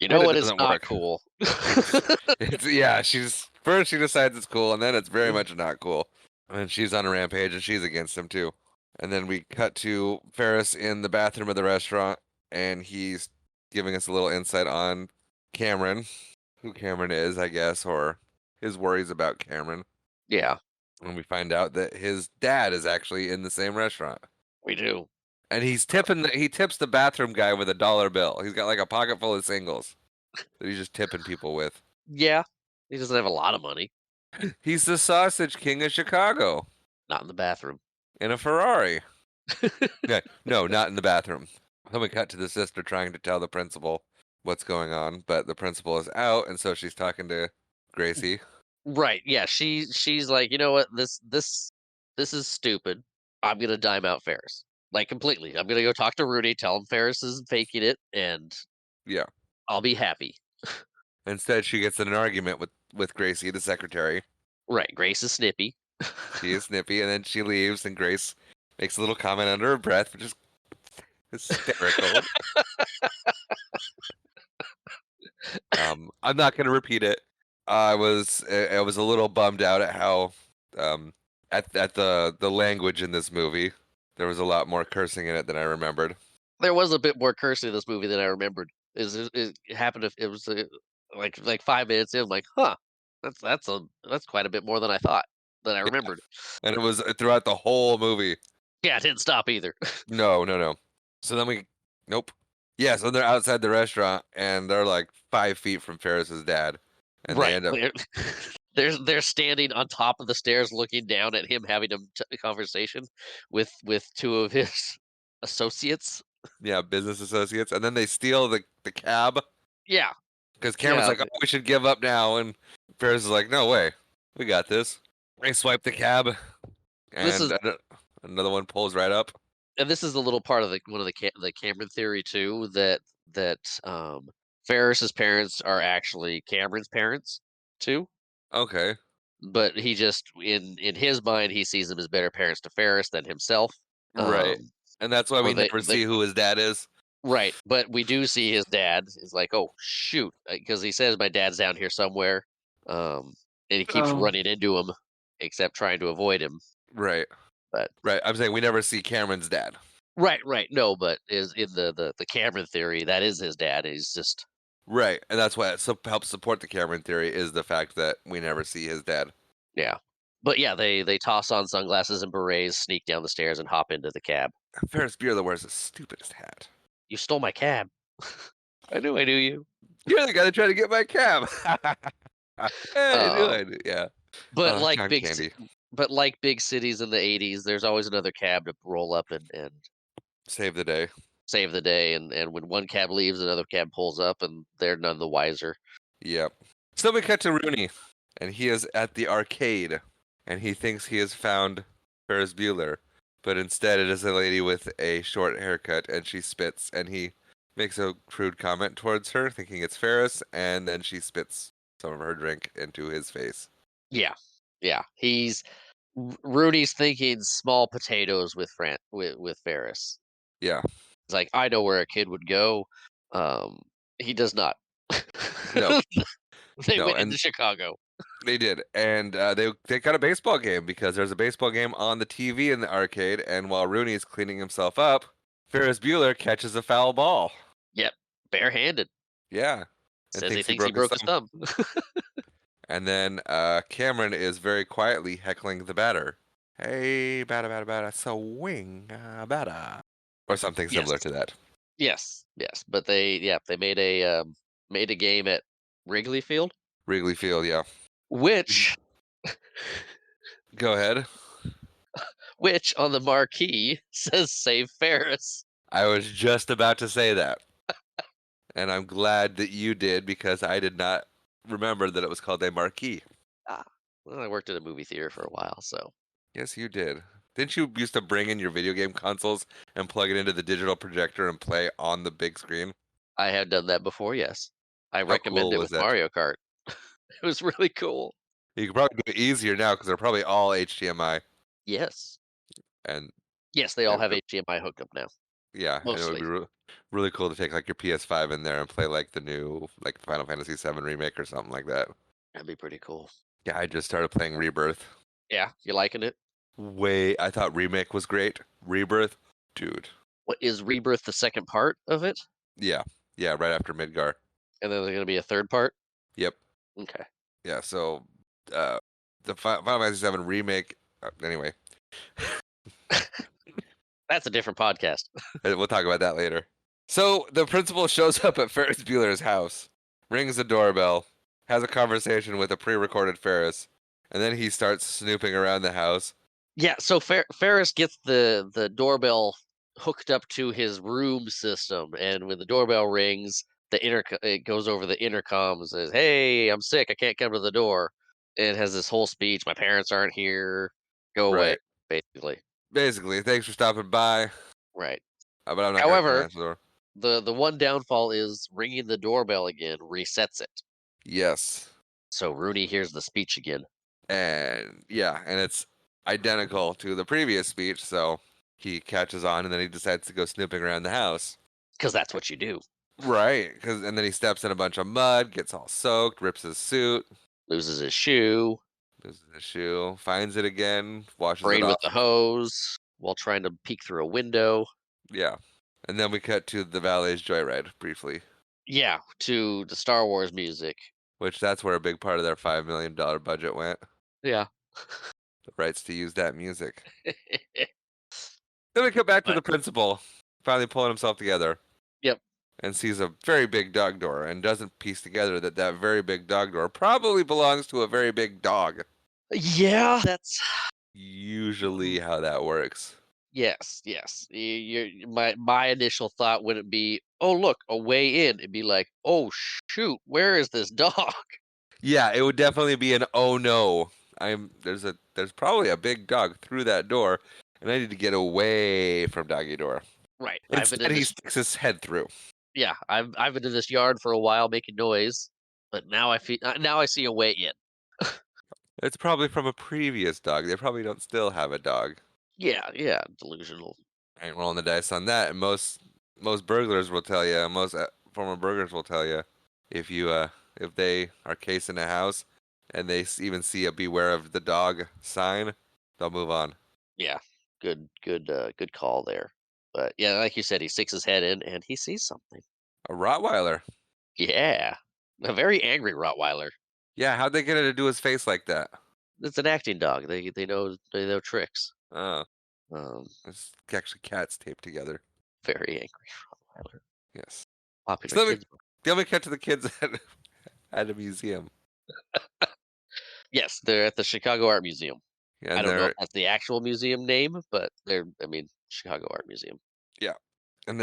You know And it what is doesn't not work. cool? It's yeah, she's first she decides it's cool and then it's very much not cool. And she's on a rampage and she's against him too. And then we cut to Ferris in the bathroom of the restaurant and he's giving us a little insight on Cameron, who Cameron is, I guess, or his worries about Cameron. Yeah, And we find out that his dad is actually in the same restaurant. we do. And he tips the bathroom guy with $1 bill. He's got like a pocket full of singles that he's just tipping people with. Yeah, he doesn't have a lot of money. He's the sausage king of Chicago Not in the bathroom. in a Ferrari. No, not in the bathroom. Then we cut to the sister trying to tell the principal what's going on, but the principal is out, and so she's talking to Gracie. Right. Yeah. She's like, you know what? This is stupid. I'm gonna dime out Ferris. Like completely. I'm gonna go talk to Rudy, tell him Ferris is faking it, and Yeah. I'll be happy. Instead, she gets in an argument with Gracie, the secretary. Right. Grace is snippy. She is snippy, and then she leaves, and Grace makes a little comment under her breath, which is hysterical. I'm not gonna repeat it. I was a little bummed out at how um at the language in this movie. There was a lot more cursing in it than I remembered. There was a bit more cursing in this movie than I remembered. It happened if it was, like 5 minutes in, I'm like, "Huh, that's quite a bit more than I Yeah, remembered." and it was throughout the whole movie. Yeah, it didn't stop either. No, no, no. So then nope. Yeah, so they're outside the restaurant and they're like 5 feet from Ferris's dad, and they Right, end up they're standing on top of the stairs looking down at him having a conversation with 2 of his associates. yeah, business associates, and then they steal the cab Yeah, because Cameron's yeah, like, "Oh, we should give up now," and Ferris is like, "No way, we got this." They swipe the cab, this and is another one pulls right up. and this is a little part of one of the Cameron theory too, that, Ferris's parents are actually Cameron's parents too, Okay, but he just in his mind, he sees them as better parents to Ferris than himself, right, and that's why or we never they see who his dad is. right, but we do see his dad is like, "Oh, shoot," because he says, "My dad's down here somewhere," um, and he keeps Oh. running into him, except trying to avoid him, Right, but right. I'm saying we never see Cameron's dad. right, right, no, but is in the Cameron theory, that is his dad, he's just Right, and that's what helps support the Cameron theory is the fact that we never see his dad. yeah. But, yeah, they toss on sunglasses and berets, sneak down the stairs, and hop into the cab. Ferris Bueller wears the stupidest hat. "You stole my cab." I knew you." You're the guy that tried to get my cab. I knew, Um, I knew. Yeah. but like John Candy. but like big cities in the '80s, there's always another cab to roll up and Save the day. save the day, and when one cab leaves, another cab pulls up, and they're none the wiser. Yep. So we cut to Rooney, and he is at the arcade, and he thinks he has found Ferris Bueller, but instead it is a lady with a short haircut, and she spits, and he makes a crude comment towards her, thinking it's Ferris, and then she spits some of her drink into his face. Yeah, yeah. Rudy's thinking small potatoes with Ferris. Yeah. He's like, I know where a kid would go. He does not. No. They No. went And into Chicago. they did, and they got a baseball game because there's a baseball game on the TV in the arcade, and while Rooney is cleaning himself up, Ferris Bueller catches a foul ball. Yep, barehanded. Yeah, and Says he thinks he thinks he broke his broke his thumb. thumb. And then Cameron is very quietly heckling the batter. Hey, batter, batter, batter, swing, batter, or something Yes, similar to that. yes, yes. But they made a game at Wrigley Field, Wrigley Field, yeah. which Go ahead. which on the marquee says "Save Ferris." I was just about to say that, and I'm glad that you did because I did not remember that it was called a marquee. Ah, well, I worked at a movie theater for a while, so Yes, you did. Didn't you used to bring in your video game consoles and plug it into the digital projector and play on the big screen? I have done that before. Yes, I How recommend cool it was with that? Mario Kart. It was really cool. You could probably do it easier now because they're probably all HDMI, Yes, and yes, they all it, have it- HDMI hookup now, yeah, and it would mostly. be really cool to take like your PS5 in there and play like the new like Final Fantasy VII remake or something like that. That'd be pretty cool. Yeah, I just started playing Rebirth. Yeah, you liking it? I thought remake was great. Rebirth, dude. What is Rebirth the second part of it? Yeah, yeah, right after Midgar. And then there's gonna be a third part? Yep. Okay. Yeah, so uh, the Final Fantasy VII remake. Anyway, That's a different podcast. we'll talk about that later. So the principal shows up at Ferris Bueller's house, rings the doorbell, has a conversation with a pre-recorded Ferris, and then he starts snooping around the house. Yeah, so Ferris gets the doorbell hooked up to his room system, and when the doorbell rings, it goes over the intercom and says, "Hey, I'm sick. I can't come to the door." And it has this whole speech. My parents aren't here. Go away, Right. basically. Basically, thanks for stopping by, Right. but I'm not gonna come However, answer the door. the one downfall is ringing the doorbell again resets it. Yes, So Rooney hears the speech again. and yeah, and it's identical to the previous speech. So he catches on, and then he decides to go snooping around the house. Because that's what you do. Right, and then he steps in a bunch of mud, gets all soaked, rips his suit, Loses his shoe, loses his shoe, finds it again, washes it sprayed with off. the hose while trying to peek through a window. Yeah. And then we cut to the valet's joyride briefly, Yeah, to the Star Wars music. which that's where a big part of their $5 million budget went. Yeah. The rights to use that music. Then we cut back to But the principal, finally pulling himself together, yep. and sees a very big dog door and doesn't piece together that that very big dog door probably belongs to a very big dog. Yeah, that's Usually how that works. yes, yes. My initial thought wouldn't be, "Oh, look, a way in." It'd be like, "Oh, shoot, where is this dog?" Yeah, it would definitely be an oh no. There's probably a big dog through that door, and I need to get away from doggy door. Right. I've been Instead, in he this sticks his head through. yeah, I've been in this yard for a while making noise, but now I see a way in. It's probably from a previous dog. They probably don't still have a dog. Yeah, yeah, delusional. I ain't rolling the dice on that. And most burglars will tell you, most former burglars will tell you, if you if they are casing a house and they even see a "Beware of the dog" sign, they'll move on. Yeah. Good call there. But yeah, like you said, he sticks his head in and he sees something. A Rottweiler. Yeah. A very angry Rottweiler. Yeah, how'd they get it to do his face like that? It's an acting dog. They know tricks. Oh, Um, it's actually cats taped together. very angry Rottweiler. Yes. Popular So kids book. then we cut to the kids at a museum, Yes, they're at the Chicago Art Museum. I and don't know if that's the actual museum name, but Chicago Art Museum. yeah, and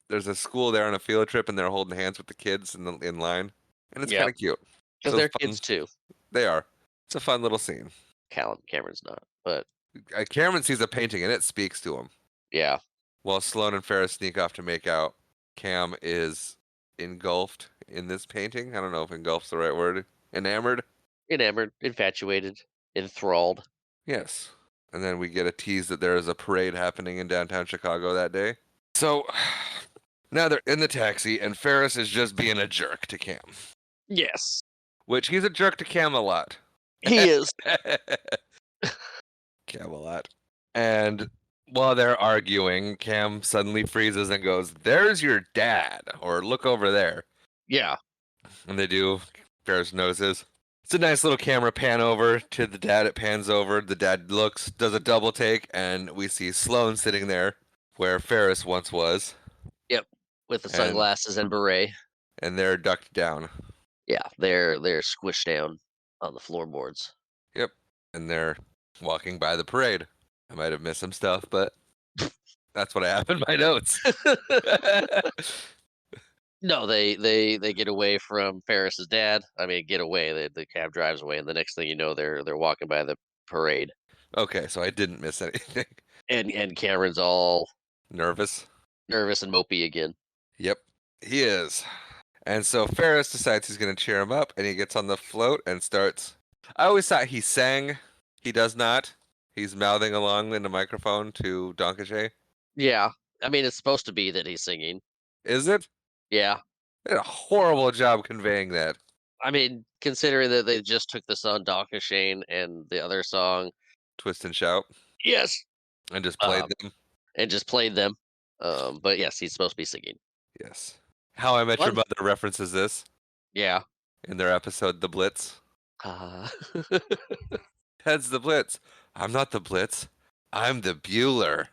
there's a school there on a field trip, and they're holding hands with the kids in line, and it's kind Yep, of cute. because So it's they're fun. kids too. They are. It's a fun little scene. Cameron's not, but Cameron sees a painting, and it speaks to him. yeah, While Sloane and Ferris sneak off to make out, Cam is engulfed in this painting. I don't know if engulf's the right word. Enamored. enamored, infatuated, enthralled. Yes. And then we get a tease that there is a parade happening in downtown Chicago that day. So now they're in the taxi, and Ferris is just being a jerk to Cam, Yes, which he's a jerk to Cam a lot. he is. Camelot. And while they're arguing, Cam suddenly freezes and goes, "There's your dad," or "Look over there." Yeah, And they do. Ferris notices. It's a nice little camera pan over to the dad. It pans over. The dad looks, does a double take, and we see Sloane sitting there where Ferris once was, yep, with the and sunglasses and beret. they're ducked down. Yeah, they're squished down on the floorboards. Yep. And they're walking by the parade. I might have missed some stuff, but that's what I have in my notes. No, they get away from Ferris's dad. I mean, get away. The cab drives away, and the next thing you know, they're walking by the parade, Okay, so I didn't miss anything. and Cameron's all Nervous? nervous and mopey again. Yep, he is. And so Ferris decides he's going to cheer him up, and he gets on the float and starts. I always thought he sang. He does not. He's mouthing along in the microphone to Donkachet. Yeah, I mean, it's supposed to be that he's singing. Is it? Yeah, They did a horrible job conveying that. I mean, considering that they just took the song Donkey Shane and the other song, Twist and shout, yes, and just played um, them. and just played them. But yes, he's supposed to be singing. Yes. How I Met Your Fun. Mother references this Yeah. in their episode The Blitz. Uh, Ted's the Blitz. I'm not the Blitz. I'm the Bueller.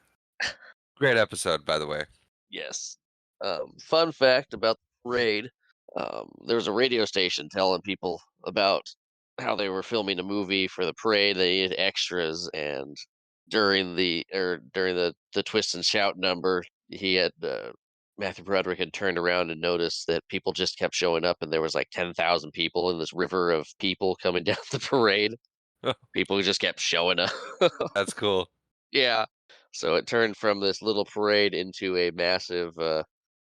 Great episode, by the way. yes. Fun fact about the parade: there was a radio station telling people about how they were filming a movie for the parade. They needed extras, and during the twist and shout number, he had Matthew Broderick had turned around and noticed that people just kept showing up, and there was like 10,000 people in this river of people coming down the parade. People who just kept showing up. That's cool. Yeah. So it turned from this little parade into a massive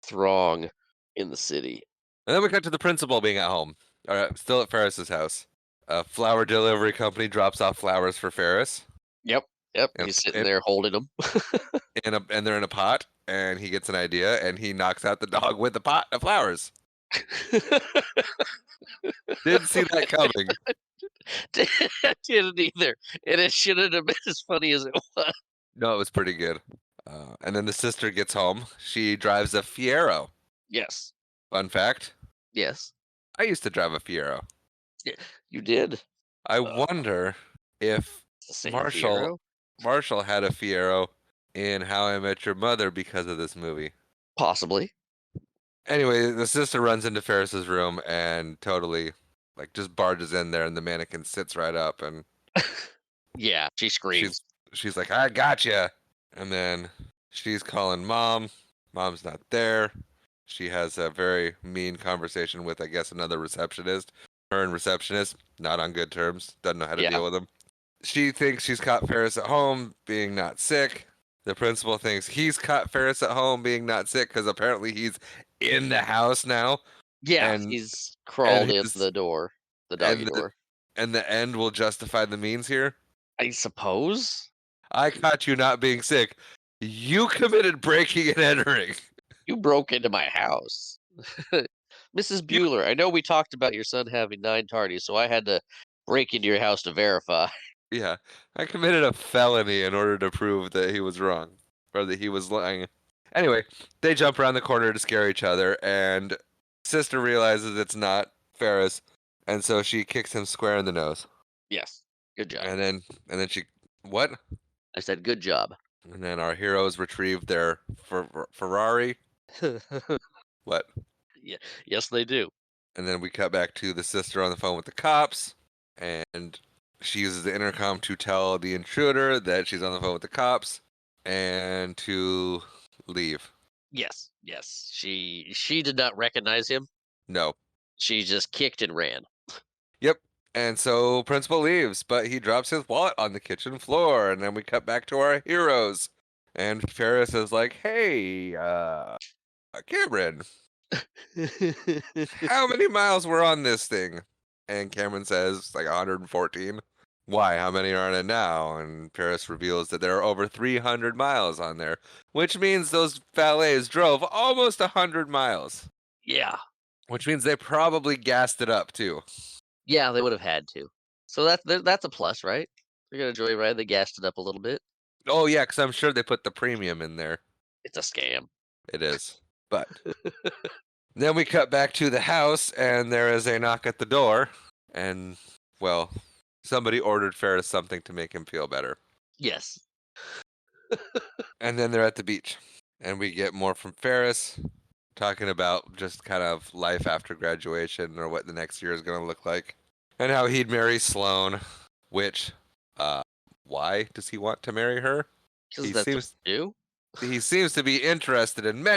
throng in the city. And then we cut to the principal being at home, or still at Ferris's house. A flower delivery company drops off flowers for Ferris, Yep. Yep. and He's sitting there holding them. and they're in a pot. and he gets an idea, and he knocks out the dog with the pot of flowers. Didn't see that coming. Didn't either, and it shouldn't have been as funny as it was. No, it was pretty good. And then the sister gets home. She drives a Fiero. Yes, Fun fact: yes, I used to drive a Fiero. yeah, you did. I Uh, wonder if it's the same Marshall Fiero? Marshall had a Fiero in How I Met Your Mother because of this movie. Possibly. Anyway, the sister runs into Ferris's room and totally like just barges in there, and the mannequin sits right up, and Yeah, she she's screams. she's like, "I gotcha," and then she's calling mom. Mom's not there. She has a very mean conversation with, I guess, another receptionist. Her and receptionist not on good terms. Doesn't know how to Yeah. deal with him. She thinks she's caught Ferris at home being not sick. The principal thinks he's caught Ferris at home being not sick because apparently he's in the house now, Yeah, and he's crawled and in his the door, the doggy and the door. and the end will justify the means here. I suppose? I caught you not being sick. You committed breaking and entering. You broke into my house. Mrs. You, Bueller, I know we talked about your son having 9 tardies, so I had to break into your house to verify. yeah, I committed a felony in order to prove that he was wrong or that he was lying. Anyway, they jump around the corner to scare each other, and sister realizes it's not Ferris, and so she kicks him square in the nose. Yes. Good job. And then she what? I said good job. And then our heroes retrieve their Ferrari. What? Yeah, yes, they do. And then we cut back to the sister on the phone with the cops, and she uses the intercom to tell the intruder that she's on the phone with the cops and to leave. Yes, yes. She did not recognize him. No. She just kicked and ran. Yep. And so Principal leaves, but he drops his wallet on the kitchen floor, and then we cut back to our heroes. And Ferris is like, "Hey, Cameron, how many miles were on this thing?" And Cameron says, like 114. Why? How many are on it now? And Paris reveals that there are over 300 miles on there, which means those valets drove almost 100 miles, Yeah. which means they probably gassed it up too. Yeah, they would have had to. So that's a plus, right? They're gonna joyride, they gassed it up a little bit. Oh, yeah, because I'm sure they put the premium in there. It's a scam. It is. But then we cut back to the house, and there is a knock at the door. And, well, somebody ordered Ferris something to make him feel better. Yes. And then they're at the beach. And we get more from Ferris talking about just kind of life after graduation or what the next year is going to look like. And how he'd marry Sloane, which, uh, why does he want to marry her? Because He that's what seems you do. he seems to be interested in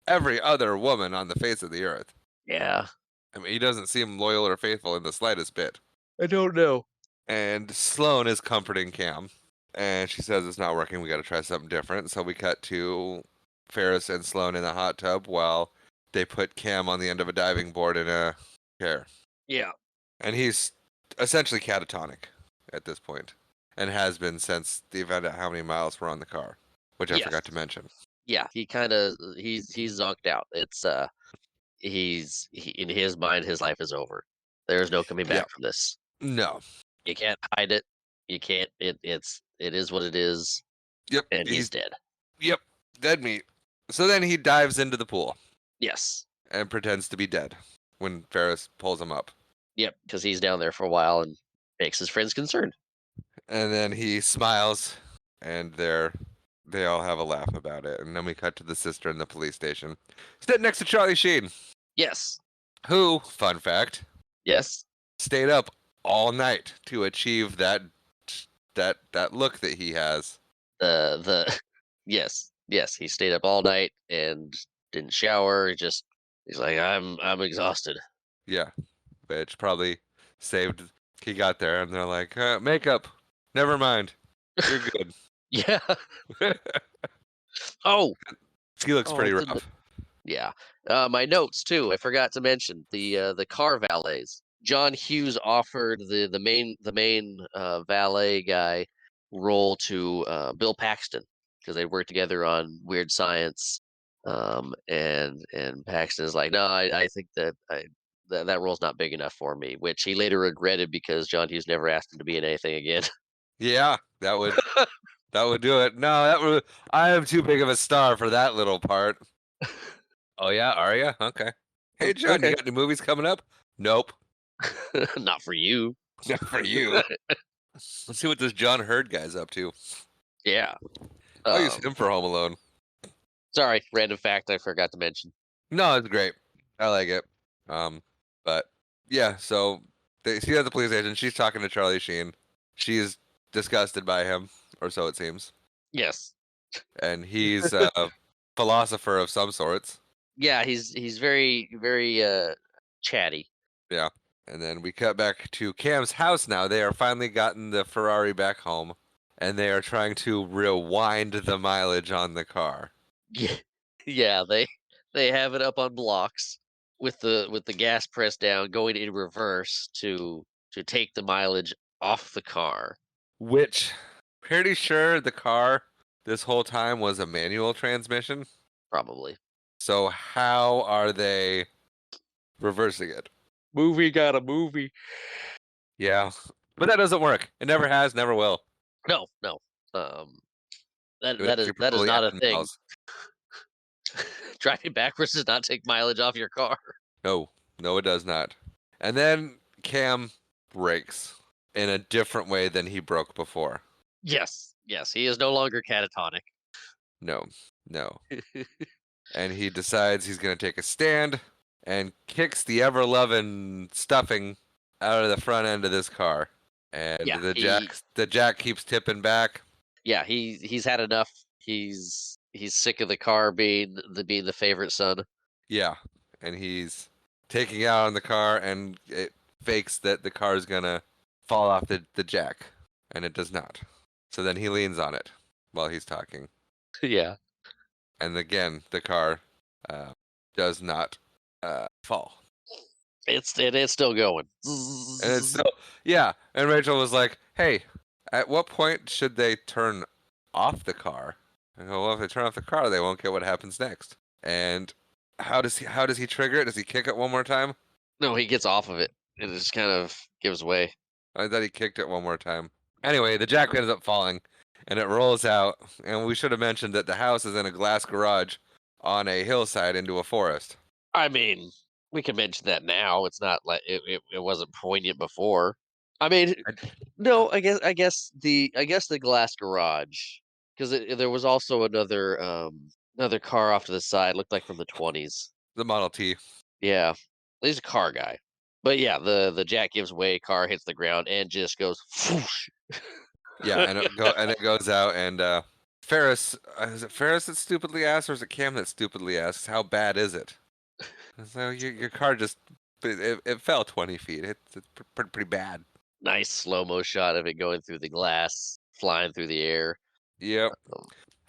every other woman on the face of the earth. Yeah. I mean, he doesn't seem loyal or faithful in the slightest bit. I don't know. And Sloane is comforting Cam, and she says it's not working. We got to try something different. So we cut to Ferris and Sloane in the hot tub while they put Cam on the end of a diving board in a chair. Yeah. And he's essentially catatonic at this point, and has been since the event at how many miles were on the car, which I Yes. forgot to mention. Yeah, he's zonked out. It's in his mind, his life is over. There's no coming Yeah. back from this. No. You can't hide it. You can't. It is what it is, Yep. and he's dead. Yep. Dead meat. So then he dives into the pool Yes. and pretends to be dead when Ferris pulls him up. Yep. Because he's down there for a while and makes his friends concerned. And then he smiles, and they all have a laugh about it. And then we cut to the sister in the police station, sitting next to Charlie Sheen, Yes. who, fun fact, Yes. stayed up all night to achieve that look that he has. The yes. He stayed up all night and didn't shower. He's like, I'm exhausted. Yeah, which probably saved. He got there, and they're like, makeup, never mind, you're good. Yeah. Oh. He looks Oh, pretty it's in rough. Yeah. My notes too. I forgot to mention the car valets. John Hughes offered the main valet guy role to Bill Paxton. because they work together on Weird Science. And Paxton is like, no, I think that role's not big enough for me, which he later regretted because John Hughes never asked him to be in anything again. Yeah, that would do it. No, that would. I am too big of a star for that little part. Oh yeah, are ya? Okay. Hey John, you Okay. got any movies coming up? Nope, Not for you. not for you. Let's see what this John Hurd guy's up to. Yeah. I'll use Um, him for Home Alone. Sorry, random fact I forgot to mention. No, it's great. I like it. Um, but yeah, so she's at the police station. She's talking to Charlie Sheen. She's disgusted by him, or so it seems. Yes. And he's a philosopher of some sorts. Yeah, he's very chatty. Yeah. And then we cut back to Cam's house now. They are finally gotten the Ferrari back home, and they are trying to rewind the mileage on the car. Yeah, yeah, they have it up on blocks with the gas pressed down, going in reverse to take the mileage off the car. Which, pretty sure the car this whole time was a manual transmission. Probably. So how are they reversing it? Movie got a movie. Yeah. But that doesn't work. It never has, never will. No, no. Um, It would actually that is probably not a add thing. miles. Driving backwards does not take mileage off your car. No, no, it does not. And then Cam breaks in a different way than he broke before. Yes, yes, he is no longer catatonic. No, no. And he decides he's going to take a stand and kicks the ever loving stuffing out of the front end of this car. And Yeah, the jack keeps tipping back. yeah, he's had enough. He's sick of the car being the favorite son. Yeah. And he's taking out on the car, and it fakes that the car is going to fall off the jack. And it does not. So then he leans on it while he's talking. Yeah. And again, the car uh, does not fall. It's still going. And it's still, yeah. And Rachel was like, "Hey, at what point should they turn off the car?" I go, "Well, if they turn off the car, they won't get what happens next." And how does he trigger it? Does he kick it one more time? No, he gets off of it. It just kind of gives way. I thought he kicked it one more time. Anyway, the jack ends up falling, and it rolls out. And we should have mentioned that the house is in a glass garage on a hillside into a forest. I mean, we can mention that now. It's not like it wasn't poignant before. I mean, I- no, I guess the glass garage because there was also another car off to the side, looked like from the 20s. The Model T. Yeah, he's a car guy. But yeah, the jack gives way, car hits the ground and just goes whoosh. Yeah, and it goes out, and Ferris, is it Ferris that stupidly asks, or is it Cam that stupidly asks, "How bad is it?" So your car just it fell 20 feet. It's pretty bad. Nice slow-mo shot of it going through the glass, flying through the air. Yep. Um,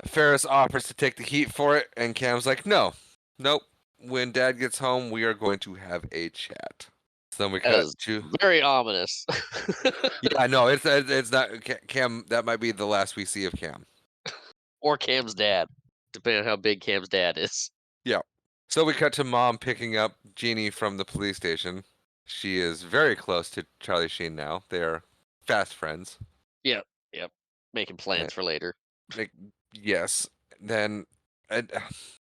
Ferris offers to take the heat for it, and Cam's like, "No, nope. When Dad gets home, we are going to have a chat." So then we that cut is to. very ominous. Yeah, no, it's not Cam. That might be the last we see of Cam. Or Cam's dad, depending on how big Cam's dad is. Yeah. So we cut to Mom picking up Jeannie from the police station. She is very close to Charlie Sheen now. They are fast friends. Yep, yep. Making Eh, plans for later. Like, yes. Then uh,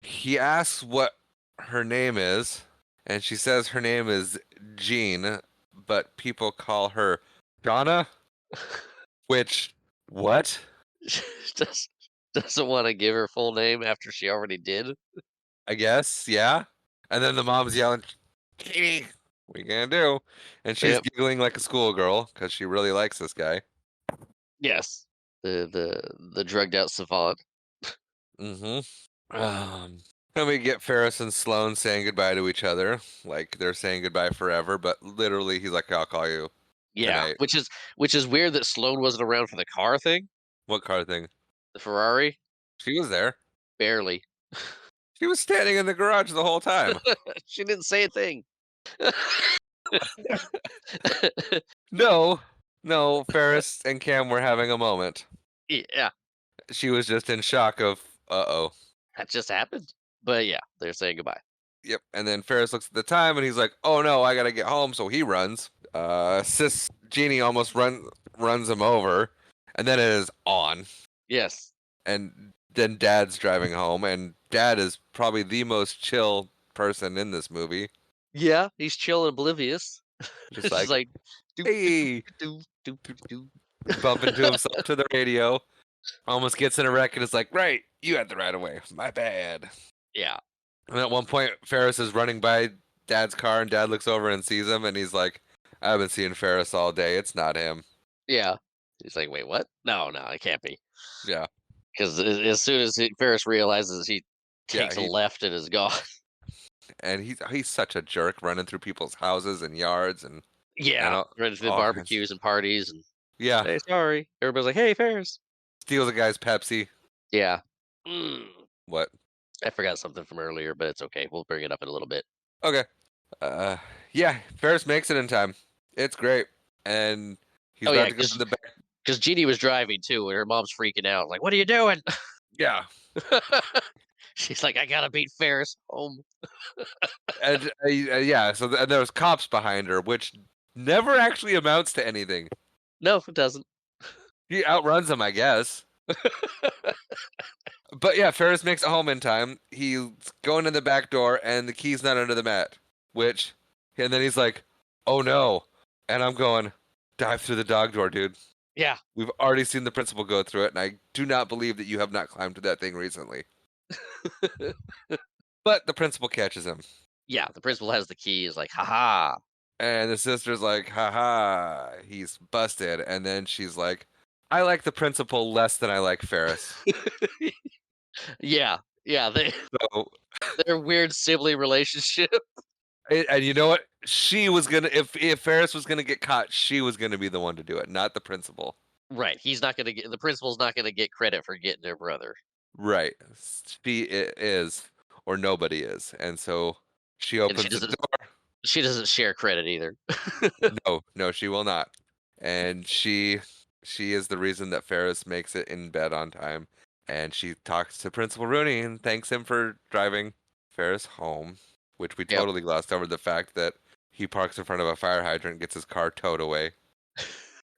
he asks what her name is, and she says her name is Jean, but people call her Donna. Which, what? Just doesn't want to give her full name after she already did. I guess, yeah. And then the mom's yelling, "Katie, what are you gonna do?" And she's Yep. giggling like a schoolgirl because she really likes this guy. Yes. The drugged out savant. Mm-hmm. Then we get Ferris and Sloane saying goodbye to each other, like they're saying goodbye forever. But literally, he's like, "I'll call you Yeah, tonight." which is weird that Sloane wasn't around for the car thing. What car thing? The Ferrari, She was there. barely. She was standing in the garage the whole time. She didn't say a thing. No, no, Ferris and Cam were having a moment. Yeah, She was just in shock of, uh-oh. That just happened. But yeah, they're saying goodbye. Yep. And then Ferris looks at the time and he's like, "Oh no, I gotta get home." So he runs. Sis Jeannie almost runs him over, and then it is on. Yes. And then Dad's driving home, and Dad is probably the most chill person in this movie. Yeah, he's chill and oblivious. Just It's just like, like doop doop hey, doop doop doop doop. bumping to himself to the radio. Almost gets in a wreck and is like, "Right, you had the right of way. My bad." Yeah. And at one point, Ferris is running by Dad's car, and Dad looks over and sees him, and he's like, "I've been seeing Ferris all day. It's not him." Yeah. He's like, "Wait, what? No, no, it can't be." Yeah, 'Cause as soon as Ferris realizes he yeah. takes a left and is gone. He's such a jerk, running through people's houses and yards and Yeah. Ready for the all kinds. barbecues and parties and, Yeah, "Hey, sorry." Everybody's like, "Hey, Ferris." steals a guy's Pepsi. Yeah. Mm. What? I forgot something from earlier, but it's okay. We'll bring it up in a little bit. Okay. Uh, yeah. Ferris makes it in time. It's great, and he's Oh, about yeah, to go in the back. because Jeannie was driving too, and her mom's freaking out, like, "What are you doing?" Yeah, She's like, "I gotta beat Ferris home." and yeah. So and there was cops behind her, which never actually amounts to anything. No, it doesn't. He outruns them, I guess. But yeah, Ferris makes it home in time. He's going in the back door, and the key's not under the mat. And then he's like, "Oh no!" And I'm going, "Dive through the dog door, dude. Yeah. We've already seen the principal go through it, and I do not believe that you have not climbed to that thing recently." But the principal catches him, Yeah, the principal has the key, is like, "Ha and the sister's like, "Ha ha, he's busted." And then she's like, "I like the principal less than I like Ferris." ha." Yeah, yeah, So their weird sibling relationship. and you know what? She was gonna if Ferris was gonna get caught, she was gonna be the one to do it, not the principal. Right, he's not gonna get the principal's not gonna get credit for getting their brother. Right. Is, or nobody is, and so she And opens the door. she doesn't share credit either. No, no, she will not. And she is the reason that Ferris makes it in bed on time. And she talks to Principal Rooney and thanks him for driving Ferris home, which we Yep. totally glossed over the fact that he parks in front of a fire hydrant, gets his car towed away.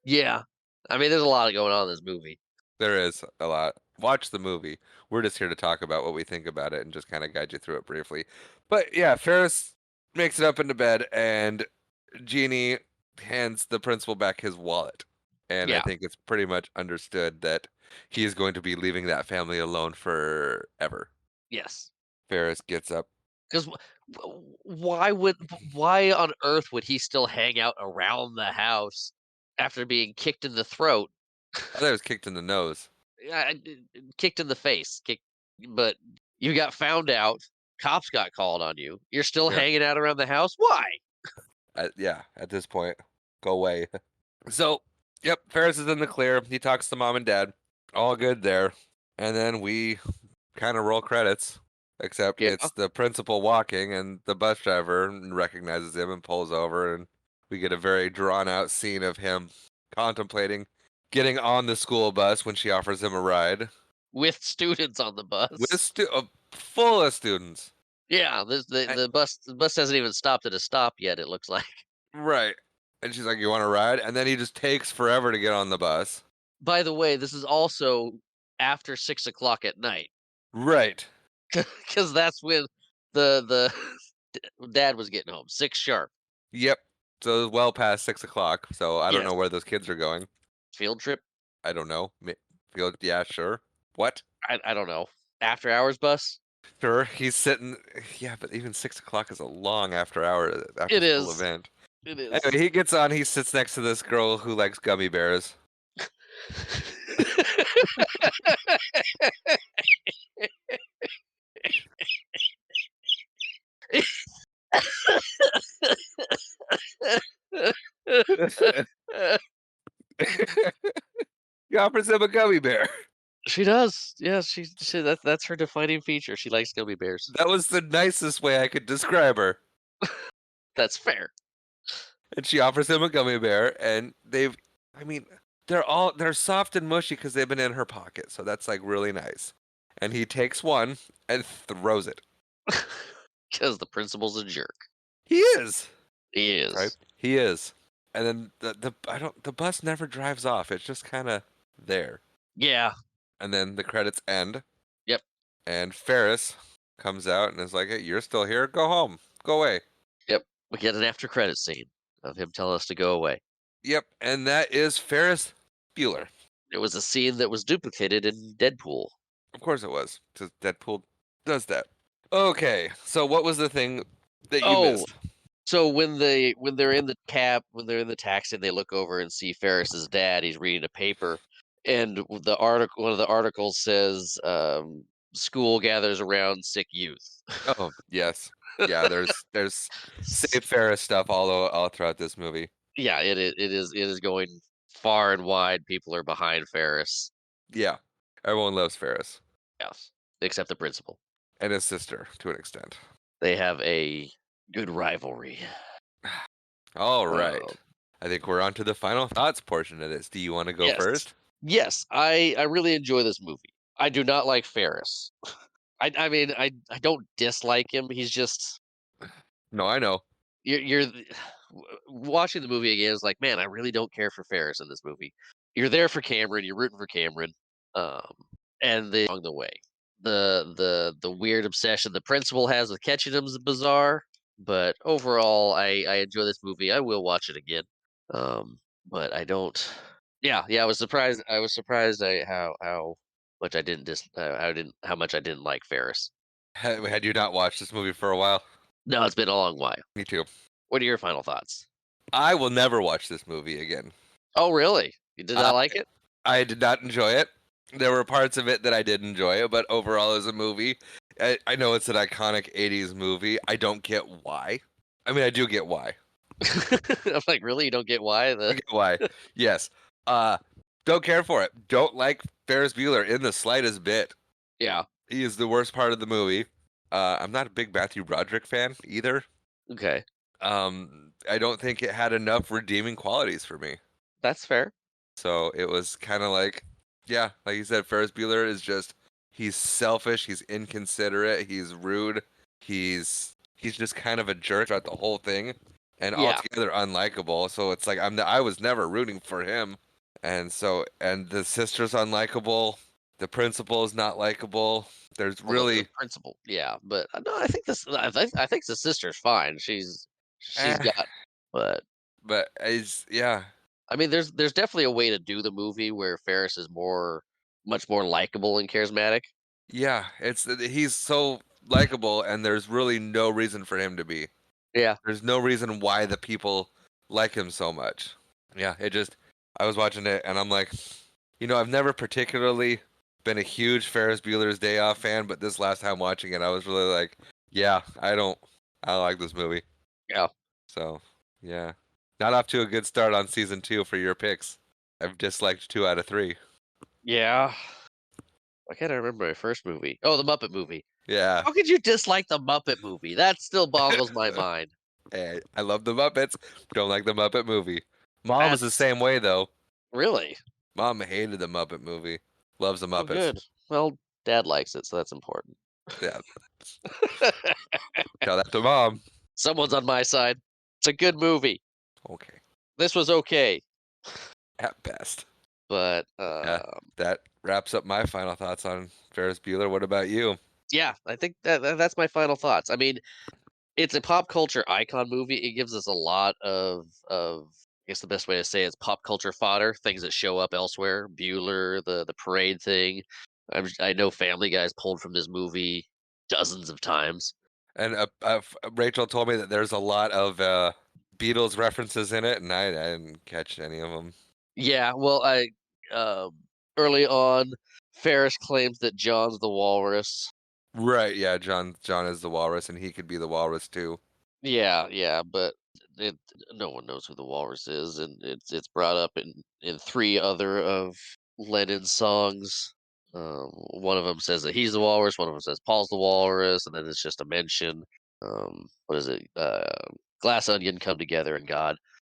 Yeah. I mean, there's a lot going on in this movie. There is a lot. Watch the movie. We're just here to talk about what we think about it and just kind of guide you through it briefly. But yeah, Ferris makes it up into bed and Jeannie hands the principal back his wallet. And I Yeah. think it's pretty much understood that he is going to be leaving that family alone forever. Yes. Ferris gets up. Because why on earth would he still hang out around the house after being kicked in the throat? I thought he was kicked in the nose. Yeah, kicked in the face, but you got found out. Cops got called on you. You're still Yeah. hanging out around the house. Why? Yeah, at this point, go away. So, yep, Ferris is in the clear. He talks to mom and dad. All good there. And then we kind of roll credits, except Yeah. it's the principal walking and the bus driver recognizes him and pulls over. And we get a very drawn out scene of him contemplating getting on the school bus when she offers him a ride With students on the with bus. full of students. Yeah, I- the bus hasn't even stopped at a stop yet. It looks like. right. And she's like, "You want to ride?" And then he just takes forever to get on the bus. By the way, this is also after 6 o'clock at night Right. because that's when the dad was getting home 6 sharp. Yep. So it was well past 6 o'clock. So I don't Yes, know where those kids are going. field trip. I don't know. Yeah, sure. What? I don't know. After hours bus. Sure. He's sitting. Yeah, but even 6 o'clock is a long after It school is. event. It is. Anyway, he gets on. He sits next to this girl who likes gummy bears. He offers him a gummy bear. She does. Yeah, that's her defining feature. She likes gummy bears. That was the nicest way I could describe her. That's fair. And she offers him a gummy bear, and I mean, they're soft and mushy because they've been in her pocket, so that's like really nice. And he takes one and throws it. Because the principal's a jerk. He is. He Right? is. He is. And then the bus never drives off. It's just kind of there. Yeah. And then the credits end, Yep. and Ferris comes out and is like, "Hey, you're still here? Go home. Go away." Yep. We get an after credit scene of him telling us to go away. Yep, and that is Ferris Bueller. It was a scene that was duplicated in Deadpool. Of course it was, because Deadpool does that. Okay, so what was the thing that you Oh, missed? so when they're in the when they're in the taxi, and they look over and see Ferris's dad. He's reading a paper, and one of the articles says, "School gathers around sick youth." Oh, yes. Yeah, there's Save Ferris stuff all throughout this movie. Yeah, it is going far and wide. People are behind Ferris. Yeah. Everyone loves Ferris. Yes, except the principal. And his sister to an extent. They have a good rivalry. All right. Uh, I think we're on to the final thoughts portion of this. Do you want to go yes, first? yes, I really enjoy this movie. I do not like Ferris. I mean, I don't dislike him. He's just No, I know. you're watching the movie again is like, man, I really don't care for Ferris in this movie. You're there for Cameron, you're rooting for Cameron, um, and along the way. The weird obsession the principal has with catching him is bizarre, but overall, I enjoy this movie. I will watch it again, but I don't. Yeah, yeah, I was surprised. I was surprised how much I didn't how much I didn't like Ferris. Had you not watched this movie for a while? No, it's been a long while. Me too. What are your final thoughts? I will never watch this movie again. Oh, really? You did I not like it? I did not enjoy it. There were parts of it that I did enjoy, but overall as a movie, I know it's an iconic 80s movie. I don't get why. I mean, I do get why. I'm like, really? You don't get why I get why. Yes. Uh, don't care for it. Don't like Ferris Bueller in the slightest bit. Yeah. He is the worst part of the movie. I'm not a big Matthew Broderick fan either. Okay. I don't think it had enough redeeming qualities for me. That's fair. So it was kind of like, yeah, like you said, Ferris Bueller is just he's selfish, he's inconsiderate, he's rude, he's just kind of a jerk throughout the whole thing, and Yeah. altogether unlikable. So it's like I was never rooting for him, and the sister's unlikable, the principal is not likable. There's Well, the really, principal. Yeah, but no, I think the sister's fine. She's eh, got, but but it's yeah, I mean, there's definitely a way to do the movie where Ferris is much more likable and charismatic. yeah. It's he's so likable, and there's really no reason for him to be. Yeah. There's no reason why the people like him so much. Yeah, it just I was watching it and I'm like, I've never particularly been a huge Ferris Bueller's Day Off fan, but this last time watching it, I was really like, yeah, I don't like this movie. Yeah. So, yeah. Not off to a good start on season 2 for your picks. I've disliked 2 out of 3. Yeah. I can't remember my first movie. Oh, the Muppet movie. Yeah. How could you dislike the Muppet movie? That still boggles my mind. Hey, I love the Muppets. Don't like the Muppet movie. Mom was the That's same way though. really Mom hated the Muppet movie. Loves the oh Muppets. good. Well, Dad likes it, so that's important. Yeah, tell that to mom. Someone's on my side. It's a good movie. Okay, This was okay, at best. but Yeah, that wraps up my final thoughts on Ferris Bueller. What about you? yeah, I think that's my final thoughts. I mean, it's a pop culture icon movie. It gives us a lot of I guess the best way to say it is pop culture fodder, things that show up elsewhere. Bueller, the parade thing. I know Family Guy's pulled from this movie dozens of times. And Rachel told me that there's a lot of Beatles references in it, and I didn't catch any of them. Yeah, well, um, early on, Ferris claims that John's the walrus. Right? Yeah, John is the walrus, and he could be the walrus too. Yeah, yeah, but it no one knows who the walrus is, and it's brought up in three other of Lennon's songs. One of them says that he's the walrus. One of them says Paul's the walrus, and then it's just a mention. What is it? Glass Onion, Come Together, and God.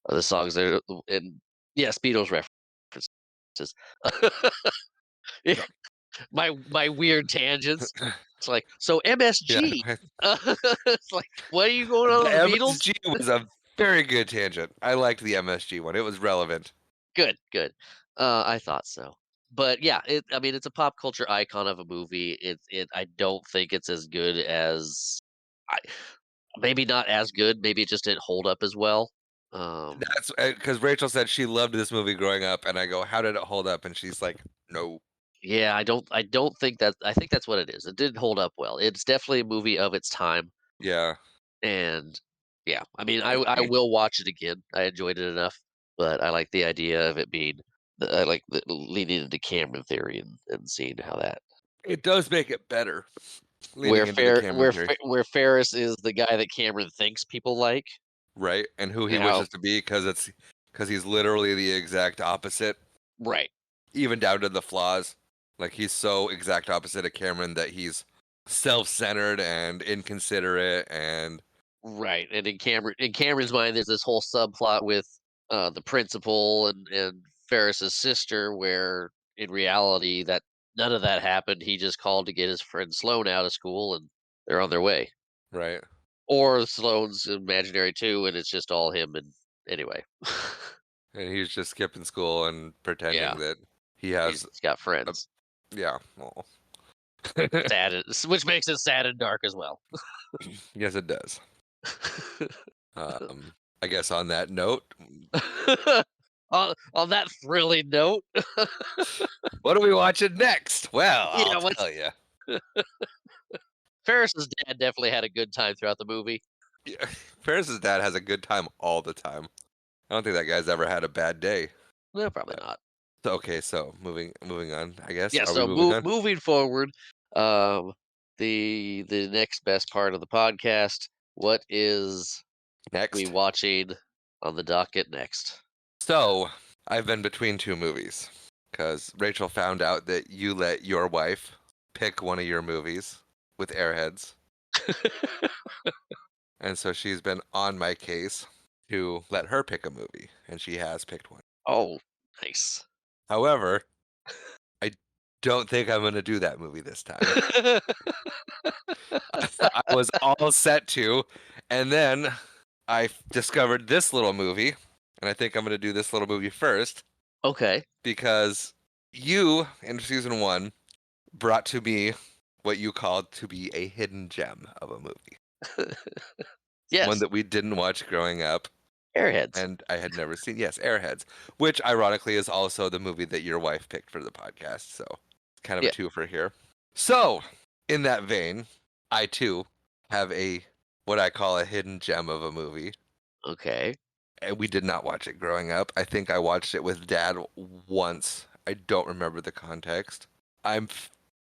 The songs there, and yes, Beatles reference. Just my weird tangents. It's like, so Yeah, MSG. It's like, what are you going on the with the Beatles? MSG was a very good tangent. I liked the MSG one. It was relevant. Good, good. I thought so. But yeah, I mean, it's a pop culture icon of a movie. I don't think it's as good as I maybe not as good. Maybe it just didn't hold up as well. Um, That's because Rachel said she loved this movie growing up, and I go, "How did it hold up?" And she's like, "No." yeah, I don't think that. I think that's what it is. It didn't hold up well. It's definitely a movie of its time, Yeah, and yeah, I mean, I will watch it again. I enjoyed it enough, but I like the idea of it being. I like leaning into Cameron theory and seeing how that it does make it better. Leaning into the Cameron theory, Where Ferris is the guy that Cameron thinks people like, right? And who he and how wishes to be, because he's literally the exact opposite, right, even down to the flaws. Like he's so exact opposite of Cameron that he's self-centered and inconsiderate, and right, and in Cameron's mind, there's this whole subplot with, the principal and Ferris's sister, where in reality that none of that happened. He just called to get his friend Sloan out of school, and they're on their way. right. Or Sloane's imaginary too, and it's just all him. And anyway, And he's just skipping school and yeah, pretending that he he's has got a, friends. yeah. Well, Which makes it sad and dark as well. yes, it does. I guess on that note, On that thrilling note, what are we watching next? Well, I'll yeah, what's tell you. Ferris's dad definitely had a good time throughout the movie. Yeah, Ferris's dad has a good time all the time. I don't think that guy's ever had a bad day. No, probably Uh, not. so, okay, so moving on. I guess Yeah, are we so moving on moving forward, um, the next best part of the podcast. What is we next? watching on the docket next? So I've been between two movies because Rachel found out that you let your wife pick one of your movies with Airheads, and so she's been on my case to let her pick a movie, and she has picked one. Oh, nice. However, I don't think I'm going to do that movie this time. I was all set to, and then discovered this little movie, and I think I'm going to do this little movie first Okay. because you in season one brought to me what you called to be a hidden gem of a movie, one Yes, that we didn't watch growing up Airheads. and I had never seen. Yes, Airheads, which ironically is also the movie that your wife picked for the podcast. So it's kind of a Yeah. twofer here. So, in that vein, I too have a what I call a hidden gem of a movie. Okay. And we did not watch it growing up. I think I watched it with dad once. I don't remember the context. I'm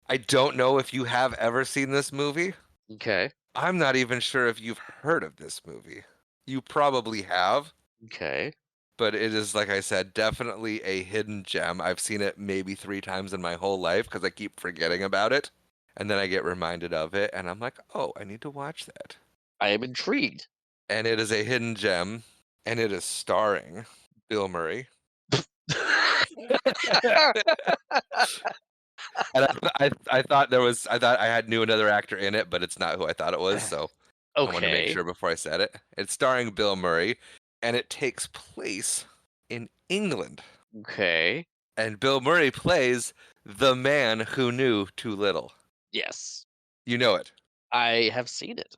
I don't know if you have ever seen this movie. Okay. I'm not even sure if you've heard of this movie. You probably have, Okay. but it is, like I said, definitely a hidden gem. I've seen it maybe 3 times in my whole life because I keep forgetting about it. And then I get reminded of it, and I'm like, oh, I need to watch that. I am intrigued. And it is a hidden gem, and it is starring Bill Murray. And I thought I thought I had knew another actor in it, but it's not who I thought it was. So I wanted to make Okay. sure before I said it. It's starring Bill Murray, and it takes place in England. Okay. And Bill Murray plays the man who knew too little. Yes. You know it. I have seen it.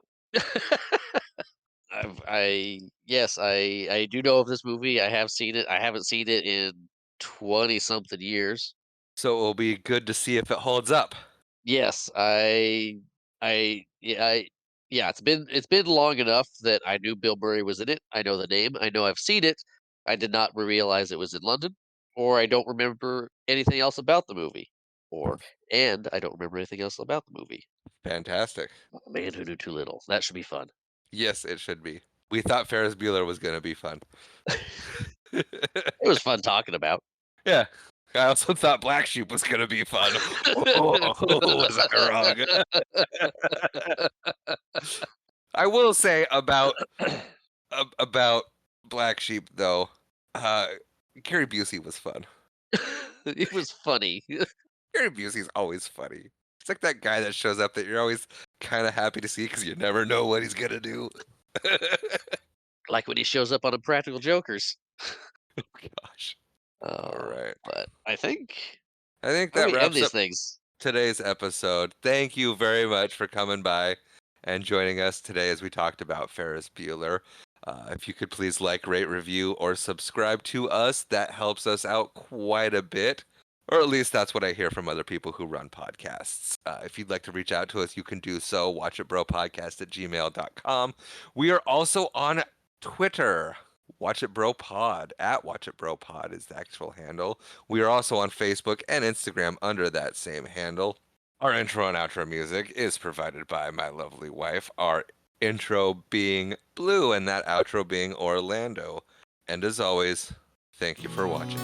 Yes, I do know of this movie. I have seen it. I haven't seen it in 20 something years. So it will be good to see if it holds up. Yes, yeah, it's been long enough that I knew Bill Murray was in it. I know the name. I know I've seen it. I did not realize it was in London, or I don't remember anything else about the movie, and I don't remember anything else about the movie. Fantastic. A Man Who Knew Too Little. That should be fun. Yes, it should be. We thought Ferris Bueller was going to be fun. It was fun talking about. Yeah. I also thought Black Sheep was going to be fun. Oh, was I wrong? I will say about Black Sheep though, uh, Gary Busey was fun. It was funny. Gary Busey's always funny. It's like that guy that shows up that you're always kind of happy to see because you never know what he's gonna do. Like when he shows up on Impractical Jokers. Oh gosh. All right. But I think I think how do that we end wraps these up things? today's episode. Thank you very much for coming by and joining us today as we talked about Ferris Bueller. If you could please like, rate, review, or subscribe to us, that helps us out quite a bit. Or at least that's what I hear from other people who run podcasts. If you'd like to reach out to us, you can do so. watchitbropodcast@gmail.com. We are also on Twitter. Watch It Bro Pod at Watch It Bro Pod is the actual handle. We are also on Facebook and Instagram under that same handle. Our intro and outro music is provided by my lovely wife. Our intro being Blue and that outro being Orlando. And as always, thank you for watching.